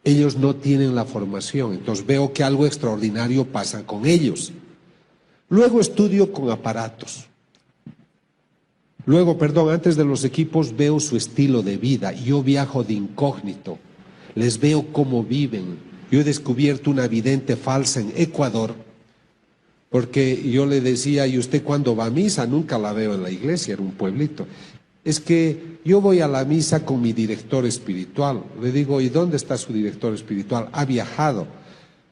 Ellos no tienen la formación, entonces veo que algo extraordinario pasa con ellos. Luego estudio con aparatos. Antes de los equipos veo su estilo de vida. Yo viajo de incógnito, les veo cómo viven. Yo he descubierto una vidente falsa en Ecuador, porque yo le decía, ¿y usted cuándo va a misa? Nunca la veo en la iglesia, era un pueblito. Es que yo voy a la misa con mi director espiritual. Le digo, ¿y dónde está su director espiritual? Ha viajado.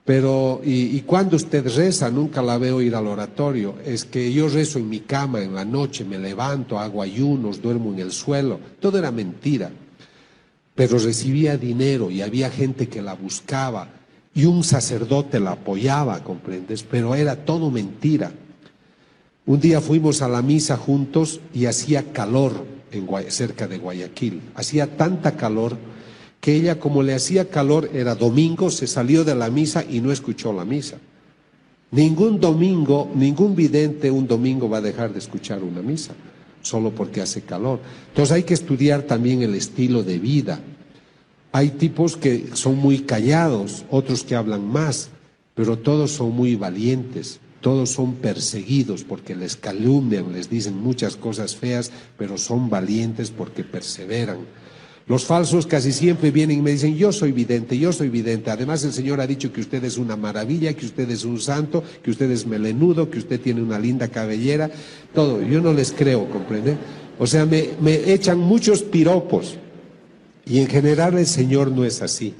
Pero, ¿y cuándo usted reza? Nunca la veo ir al oratorio. Es que yo rezo en mi cama en la noche, me levanto, hago ayunos, duermo en el suelo. Todo era mentira. Pero recibía dinero y había gente que la buscaba y un sacerdote la apoyaba, ¿comprendes? Pero era todo mentira. Un día fuimos a la misa juntos y hacía calor cerca de Guayaquil. Hacía tanta calor que ella, como le hacía calor, era domingo, se salió de la misa y no escuchó la misa. Ningún vidente un domingo va a dejar de escuchar una misa, solo porque hace calor. Entonces hay que estudiar también el estilo de vida. Hay tipos que son muy callados, otros que hablan más, pero todos son muy valientes. todos son perseguidos porque les calumnian, les dicen muchas cosas feas, pero son valientes porque perseveran. Los falsos casi siempre vienen y me dicen, yo soy vidente, además el Señor ha dicho que usted es una maravilla, que usted es un santo, que usted es melenudo, que usted tiene una linda cabellera, todo. Yo no les creo, ¿comprende? O sea, me echan muchos piropos y en general el Señor no es así.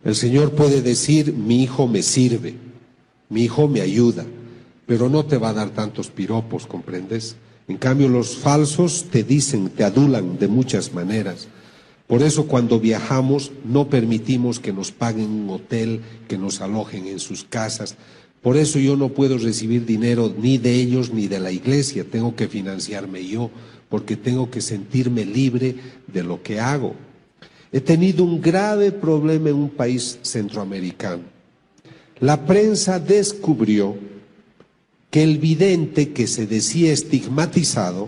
El Señor puede decir, mi hijo me sirve, mi hijo me ayuda, pero no te va a dar tantos piropos, ¿comprendes? En cambio los falsos te dicen, te adulan de muchas maneras. Por eso cuando viajamos no permitimos que nos paguen un hotel, que nos alojen en sus casas. Por eso yo no puedo recibir dinero ni de ellos ni de la iglesia, tengo que financiarme yo, porque tengo que sentirme libre de lo que hago. He tenido un grave problema en un país centroamericano. La prensa descubrió que el vidente que se decía estigmatizado,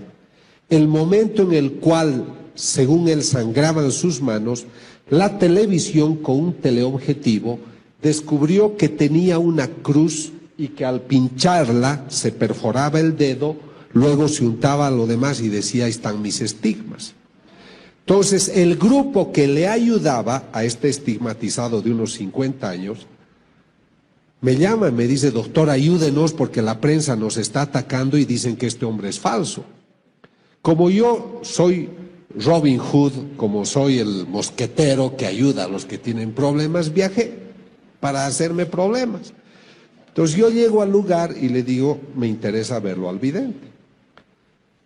el momento en el cual, según él, sangraban sus manos, la televisión con un teleobjetivo descubrió que tenía una cruz y que al pincharla se perforaba el dedo, luego se untaba lo demás y decía, ahí están mis estigmas. Entonces, el grupo que le ayudaba a este estigmatizado de unos 50 años, me llama y me dice, doctor, ayúdenos porque la prensa nos está atacando y dicen que este hombre es falso. Como yo soy Robin Hood, como soy el mosquetero que ayuda a los que tienen problemas, viajé para hacerme problemas. Entonces yo llego al lugar y le digo, me interesa verlo al vidente.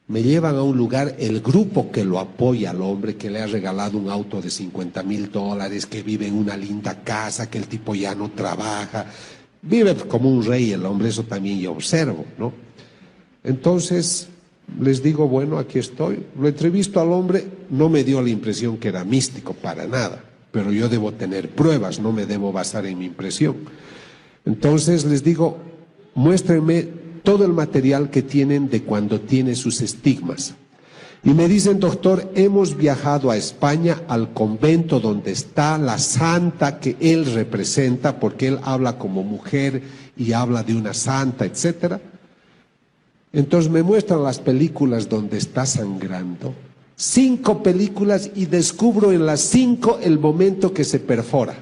Me llevan a un lugar, el grupo que lo apoya al hombre, que le ha regalado un auto de $50,000, que vive en una linda casa, que el tipo ya no trabaja, vive como un rey el hombre, eso también yo observo, ¿no? Entonces les digo, bueno, aquí estoy. Lo entrevisto al hombre, no me dio la impresión que era místico, para nada, pero yo debo tener pruebas, no me debo basar en mi impresión. Entonces les digo, muéstrenme todo el material que tienen de cuando tiene sus estigmas. Y me dicen, doctor, hemos viajado a España al convento donde está la santa que él representa, porque él habla como mujer y habla de una santa, etcétera. Entonces me muestran las películas donde está sangrando, 5 películas, y descubro en las 5 el momento que se perfora.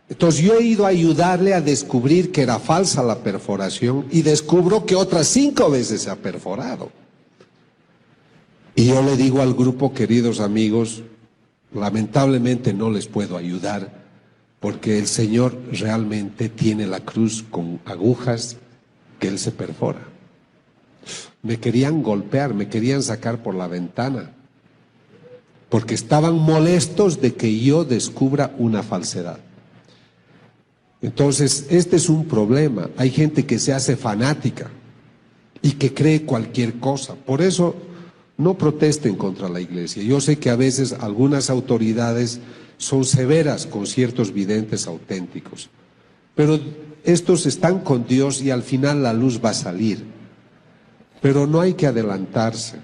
Entonces yo he ido a ayudarle a descubrir que era falsa la perforación y descubro que otras 5 veces se ha perforado. Y yo le digo al grupo, queridos amigos, lamentablemente no les puedo ayudar porque el Señor realmente tiene la cruz con agujas que Él se perfora. Me querían golpear, me querían sacar por la ventana porque estaban molestos de que yo descubra una falsedad. Entonces, este es un problema. Hay gente que se hace fanática y que cree cualquier cosa. Por eso, no protesten contra la iglesia. Yo sé que a veces algunas autoridades son severas con ciertos videntes auténticos, pero estos están con Dios y al final la luz va a salir. Pero no hay que adelantarse,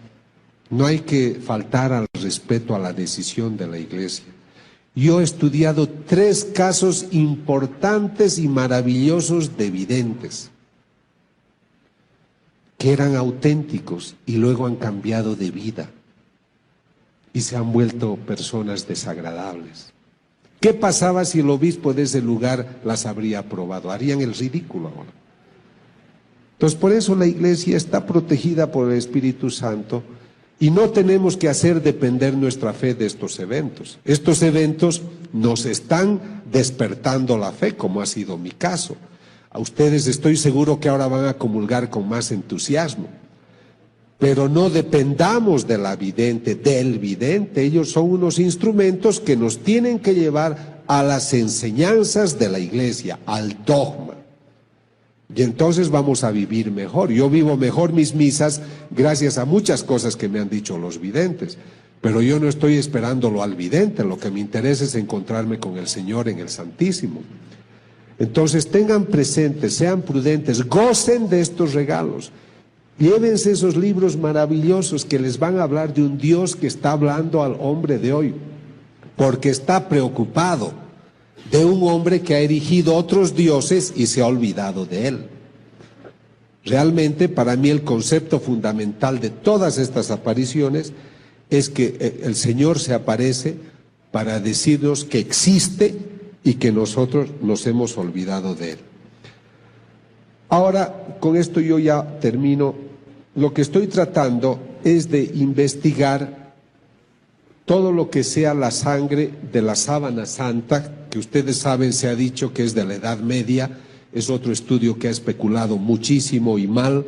no hay que faltar al respeto a la decisión de la iglesia. Yo he estudiado 3 casos importantes y maravillosos de videntes que eran auténticos y luego han cambiado de vida y se han vuelto personas desagradables. ¿Qué pasaba si el obispo de ese lugar las habría aprobado? Harían el ridículo ahora. Entonces, por eso la iglesia está protegida por el Espíritu Santo. Y no tenemos que hacer depender nuestra fe de estos eventos. Estos eventos nos están despertando la fe, como ha sido mi caso. A ustedes estoy seguro que ahora van a comulgar con más entusiasmo. Pero no dependamos de la vidente, del vidente. Ellos son unos instrumentos que nos tienen que llevar a las enseñanzas de la iglesia, al dogma. Y entonces vamos a vivir mejor. Yo vivo mejor mis misas gracias a muchas cosas que me han dicho los videntes. Pero yo no estoy esperándolo al vidente, lo que me interesa es encontrarme con el Señor en el Santísimo. Entonces tengan presentes, sean prudentes, gocen de estos regalos. Llévense esos libros maravillosos que les van a hablar de un Dios que está hablando al hombre de hoy, porque está preocupado. de un hombre que ha erigido otros dioses y se ha olvidado de él. Realmente, para mí, el concepto fundamental de todas estas apariciones es que el Señor se aparece para decirnos que existe y que nosotros nos hemos olvidado de él. Ahora, con esto yo ya termino. Lo que estoy tratando es de investigar todo lo que sea la sangre de la sábana santa, que ustedes saben, se ha dicho que es de la Edad Media. Es otro estudio que ha especulado muchísimo y mal,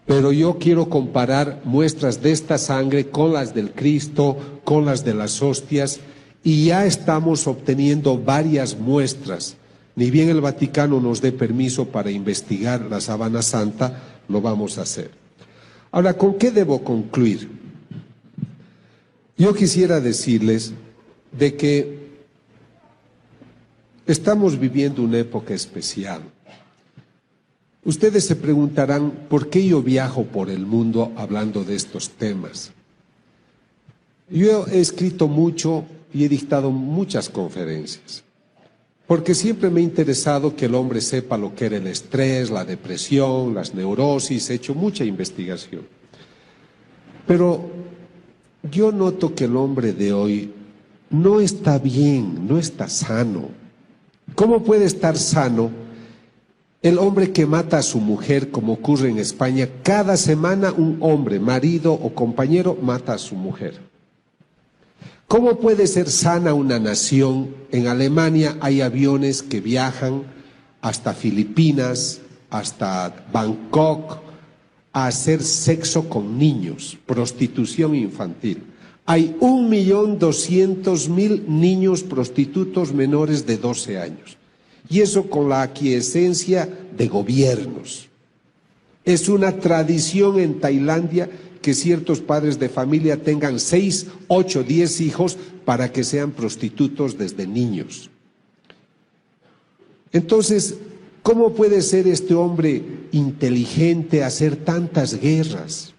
pero yo quiero comparar muestras de esta sangre con las del Cristo, con las de las hostias, y ya estamos obteniendo varias muestras. Ni bien el Vaticano nos dé permiso para investigar la sábana santa, lo vamos a hacer. Ahora, ¿con qué debo concluir? Yo quisiera decirles de que estamos viviendo una época especial. Ustedes se preguntarán, ¿por qué yo viajo por el mundo hablando de estos temas? Yo he escrito mucho y he dictado muchas conferencias, porque siempre me ha interesado que el hombre sepa lo que era el estrés, la depresión, las neurosis. He hecho mucha investigación. Pero yo noto que el hombre de hoy no está bien, no está sano. ¿Cómo puede estar sano el hombre que mata a su mujer, como ocurre en España? Cada semana un hombre, marido o compañero, mata a su mujer. ¿Cómo puede ser sana una nación? En Alemania hay aviones que viajan hasta Filipinas, hasta Bangkok, a hacer sexo con niños, prostitución infantil. Hay 1.200.000 niños prostitutos menores de 12 años. Y eso con la aquiescencia de gobiernos. Es una tradición en Tailandia que ciertos padres de familia tengan 6, 8, 10 hijos para que sean prostitutos desde niños. Entonces, ¿cómo puede ser este hombre inteligente hacer tantas guerras?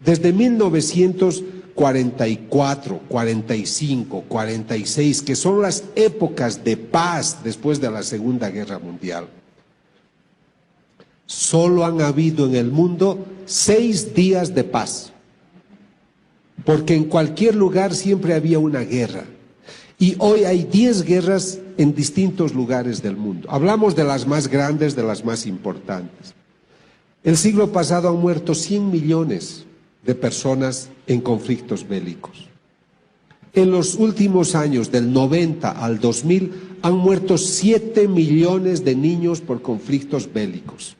Desde 1944, 45, 46, que son las épocas de paz después de la Segunda Guerra Mundial, solo han habido en el mundo 6 días de paz, porque en cualquier lugar siempre había una guerra. Y hoy hay 10 guerras en distintos lugares del mundo. Hablamos de las más grandes, de las más importantes. El siglo pasado han muerto 100 millones de personas en conflictos bélicos. En los últimos años, del 90 al 2000, han muerto 7 millones de niños por conflictos bélicos.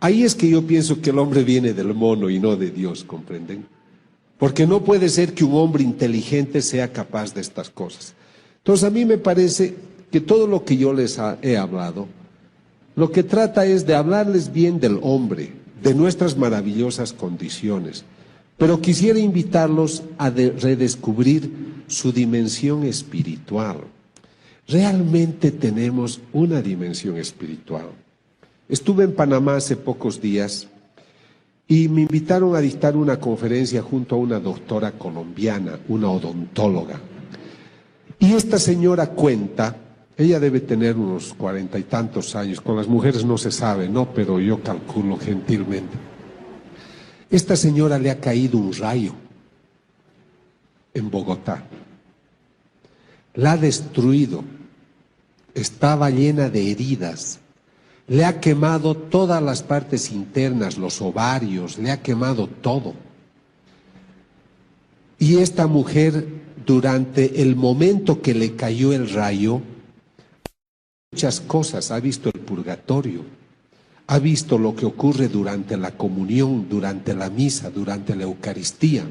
Ahí es que yo pienso que el hombre viene del mono y no de Dios, ¿comprenden? Porque no puede ser que un hombre inteligente sea capaz de estas cosas. Entonces a mí me parece que todo lo que yo les he hablado, lo que trata es de hablarles bien del hombre, de nuestras maravillosas condiciones, pero quisiera invitarlos a redescubrir su dimensión espiritual. Realmente tenemos una dimensión espiritual. Estuve en Panamá hace pocos días y me invitaron a dictar una conferencia junto a una doctora colombiana, una odontóloga. Y esta señora cuenta, ella debe tener unos 40 y tantos años, con las mujeres no se sabe, ¿no? Pero yo calculo gentilmente. Esta señora le ha caído un rayo en Bogotá. La ha destruido, estaba llena de heridas. Le ha quemado todas las partes internas, los ovarios, le ha quemado todo. Y esta mujer, durante el momento que le cayó el rayo, muchas cosas, ha visto el purgatorio, ha visto lo que ocurre durante la comunión, durante la misa, durante la Eucaristía.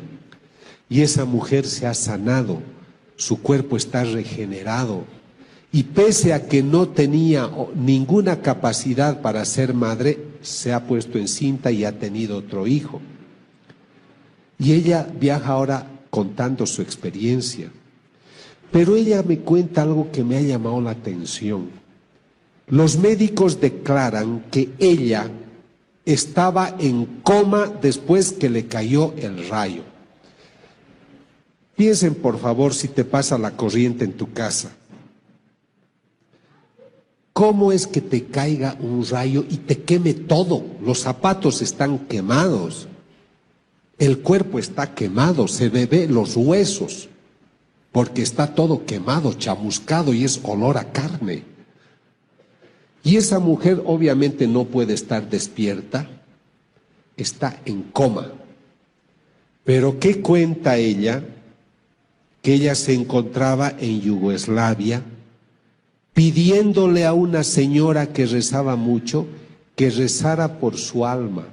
Y esa mujer se ha sanado, su cuerpo está regenerado. Y pese a que no tenía ninguna capacidad para ser madre, se ha puesto encinta y ha tenido otro hijo. Y ella viaja ahora contando su experiencia. Pero ella me cuenta algo que me ha llamado la atención. Los médicos declaran que ella estaba en coma después que le cayó el rayo. Piensen, por favor, si te pasa la corriente en tu casa. ¿cómo es que te caiga un rayo y te queme todo? Los zapatos están quemados, el cuerpo está quemado, se ve los huesos, porque está todo quemado, chamuscado y es olor a carne. Y esa mujer obviamente no puede estar despierta, está en coma. Pero ¿qué cuenta ella? Que ella se encontraba en Yugoslavia pidiéndole a una señora que rezaba mucho que rezara por su alma.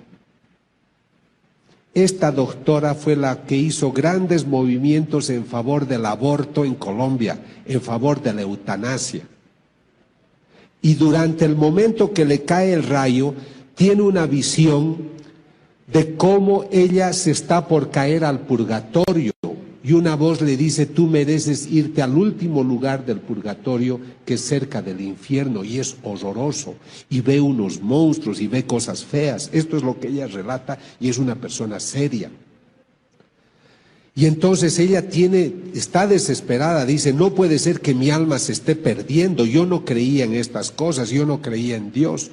Esta doctora fue la que hizo grandes movimientos en favor del aborto en Colombia, en favor de la eutanasia. Y durante el momento que le cae el rayo, tiene una visión de cómo ella se está por caer al purgatorio. Y una voz le dice, tú mereces irte al último lugar del purgatorio, que es cerca del infierno, y es horroroso. Y ve unos monstruos y ve cosas feas. Esto es lo que ella relata y es una persona seria. Y entonces ella está desesperada, dice, no puede ser que mi alma se esté perdiendo. Yo no creía en estas cosas, yo no creía en Dios.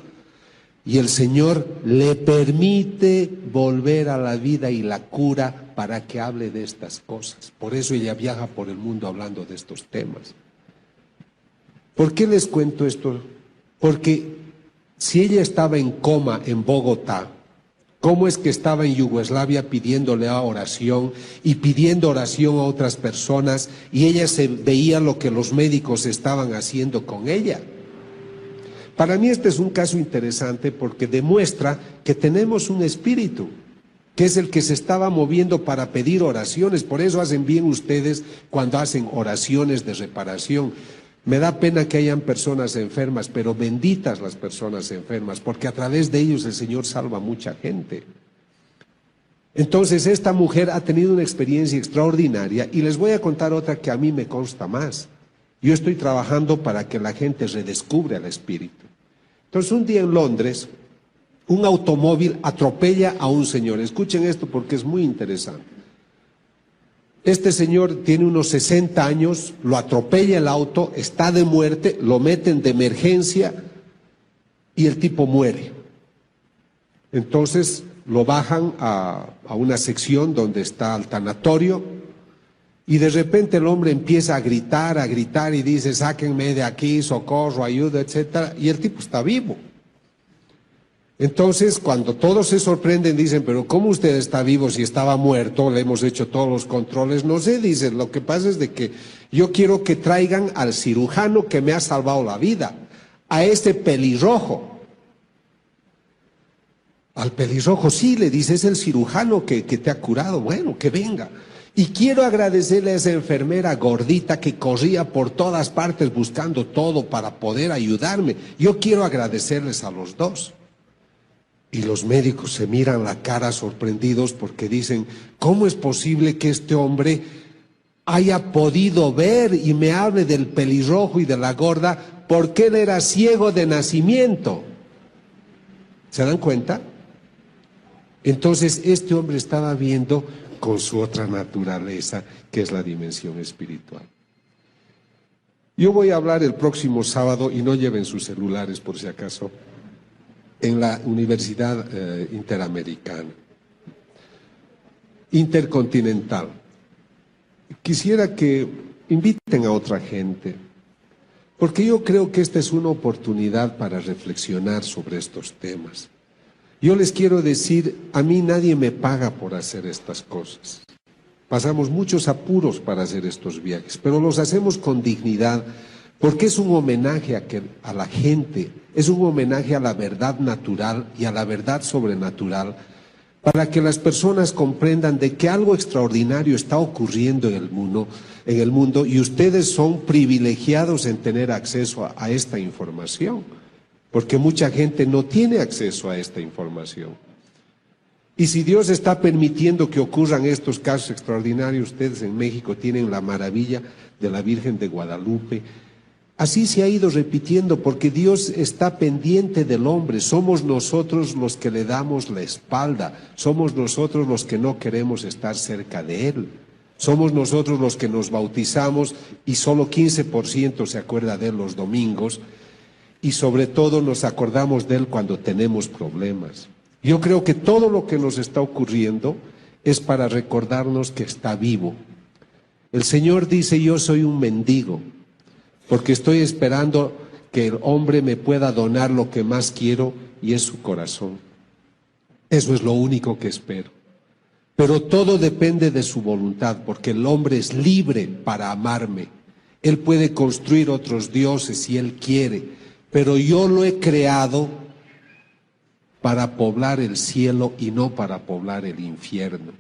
Y el Señor le permite volver a la vida y la cura para que hable de estas cosas. Por eso ella viaja por el mundo hablando de estos temas. ¿Por qué les cuento esto? Porque si ella estaba en coma en Bogotá, ¿cómo es que estaba en Yugoslavia pidiéndole oración y pidiendo oración a otras personas y ella se veía lo que los médicos estaban haciendo con ella? Para mí este es un caso interesante porque demuestra que tenemos un espíritu, que es el que se estaba moviendo para pedir oraciones. Por eso hacen bien ustedes cuando hacen oraciones de reparación. Me da pena que hayan personas enfermas, pero benditas las personas enfermas, porque a través de ellos el Señor salva a mucha gente. Entonces esta mujer ha tenido una experiencia extraordinaria y les voy a contar otra que a mí me consta más. Yo estoy trabajando para que la gente redescubra el espíritu. Entonces un día en Londres, un automóvil atropella a un señor. Escuchen esto porque es muy interesante. Este señor tiene unos 60 años, lo atropella el auto, está de muerte, lo meten de emergencia y el tipo muere. Entonces lo bajan a una sección donde está el tanatorio. Y de repente el hombre empieza a gritar y dice, sáquenme de aquí, socorro, ayuda, etcétera, y el tipo está vivo. Entonces, cuando todos se sorprenden, dicen, pero ¿cómo usted está vivo si estaba muerto? Le hemos hecho todos los controles. No sé, dicen, lo que pasa es de que yo quiero que traigan al cirujano que me ha salvado la vida, a ese pelirrojo. Al pelirrojo, sí, le dice, es el cirujano que te ha curado. Bueno, que venga. Y quiero agradecerle a esa enfermera gordita que corría por todas partes buscando todo para poder ayudarme. Yo quiero agradecerles a los dos. Y los médicos se miran la cara sorprendidos porque dicen, ¿cómo es posible que este hombre haya podido ver y me hable del pelirrojo y de la gorda porque él era ciego de nacimiento? ¿Se dan cuenta? Entonces este hombre estaba viendo con su otra naturaleza, que es la dimensión espiritual. Yo voy a hablar el próximo sábado, y no lleven sus celulares por si acaso, en la Universidad Interamericana, Intercontinental. Quisiera que inviten a otra gente, porque yo creo que esta es una oportunidad para reflexionar sobre estos temas. Yo les quiero decir, a mí nadie me paga por hacer estas cosas. Pasamos muchos apuros para hacer estos viajes, pero los hacemos con dignidad, porque es un homenaje a la gente, es un homenaje a la verdad natural y a la verdad sobrenatural, para que las personas comprendan de que algo extraordinario está ocurriendo en el mundo y ustedes son privilegiados en tener acceso a esta información. Porque mucha gente no tiene acceso a esta información. Y si Dios está permitiendo que ocurran estos casos extraordinarios, ustedes en México tienen la maravilla de la Virgen de Guadalupe. Así se ha ido repitiendo porque Dios está pendiente del hombre. Somos nosotros los que le damos la espalda. Somos nosotros los que no queremos estar cerca de Él. Somos nosotros los que nos bautizamos y solo 15% se acuerda de Él los domingos. y sobre todo nos acordamos de Él cuando tenemos problemas. Yo creo que todo lo que nos está ocurriendo es para recordarnos que está vivo. El Señor dice: yo soy un mendigo, porque estoy esperando que el hombre me pueda donar lo que más quiero, y es su corazón. Eso es lo único que espero. Pero todo depende de su voluntad, porque el hombre es libre para amarme. Él puede construir otros dioses si él quiere, pero yo lo he creado para poblar el cielo y no para poblar el infierno.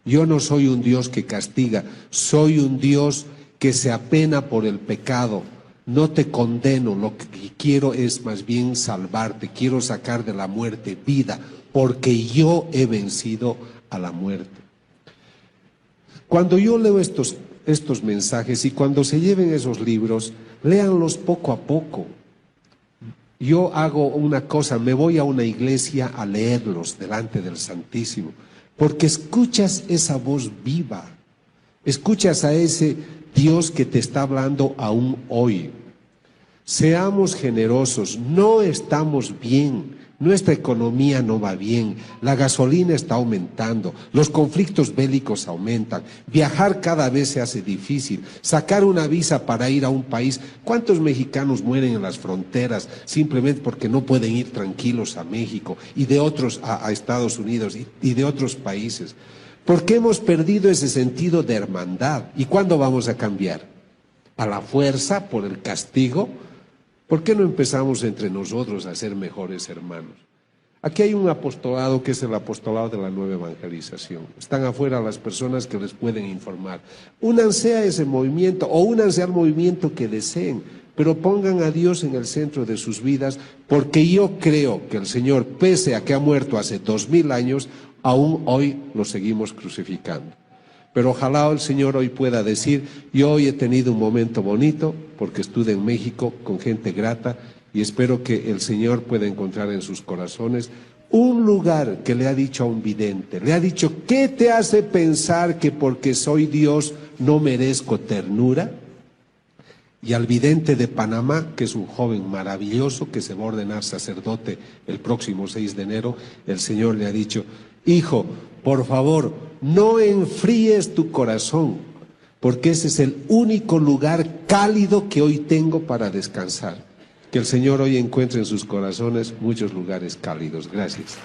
Yo no soy un Dios que castiga, soy un Dios que se apena por el pecado. No te condeno, lo que quiero es más bien salvarte, quiero sacar de la muerte vida, porque yo he vencido a la muerte. Cuando yo leo estos mensajes, y cuando se lleven esos libros, léanlos poco a poco. Yo hago una cosa, me voy a una iglesia a leerlos delante del Santísimo, porque escuchas esa voz viva, escuchas a ese Dios que te está hablando aún hoy. Seamos generosos, no estamos bien, nuestra economía no va bien, la gasolina está aumentando, los conflictos bélicos aumentan, viajar cada vez se hace difícil, sacar una visa para ir a un país. ¿Cuántos mexicanos mueren en las fronteras simplemente porque no pueden ir tranquilos a México y de otros a Estados Unidos y de otros países? Porque hemos perdido ese sentido de hermandad. ¿Y cuándo vamos a cambiar? ¿A la fuerza, por el castigo? ¿Por qué no empezamos entre nosotros a ser mejores hermanos? Aquí hay un apostolado que es el apostolado de la nueva evangelización. Están afuera las personas que les pueden informar. Únanse a ese movimiento o únanse al movimiento que deseen, pero pongan a Dios en el centro de sus vidas, porque yo creo que el Señor, pese a que ha muerto hace 2000 años, aún hoy lo seguimos crucificando. Pero ojalá el Señor hoy pueda decir: yo hoy he tenido un momento bonito porque estuve en México con gente grata, y espero que el Señor pueda encontrar en sus corazones un lugar que le ha dicho a un vidente, le ha dicho: ¿qué te hace pensar que porque soy Dios no merezco ternura? Y al vidente de Panamá, que es un joven maravilloso que se va a ordenar sacerdote el próximo 6 de enero, el Señor le ha dicho: hijo, por favor, no enfríes tu corazón, porque ese es el único lugar cálido que hoy tengo para descansar. Que el Señor hoy encuentre en sus corazones muchos lugares cálidos. Gracias.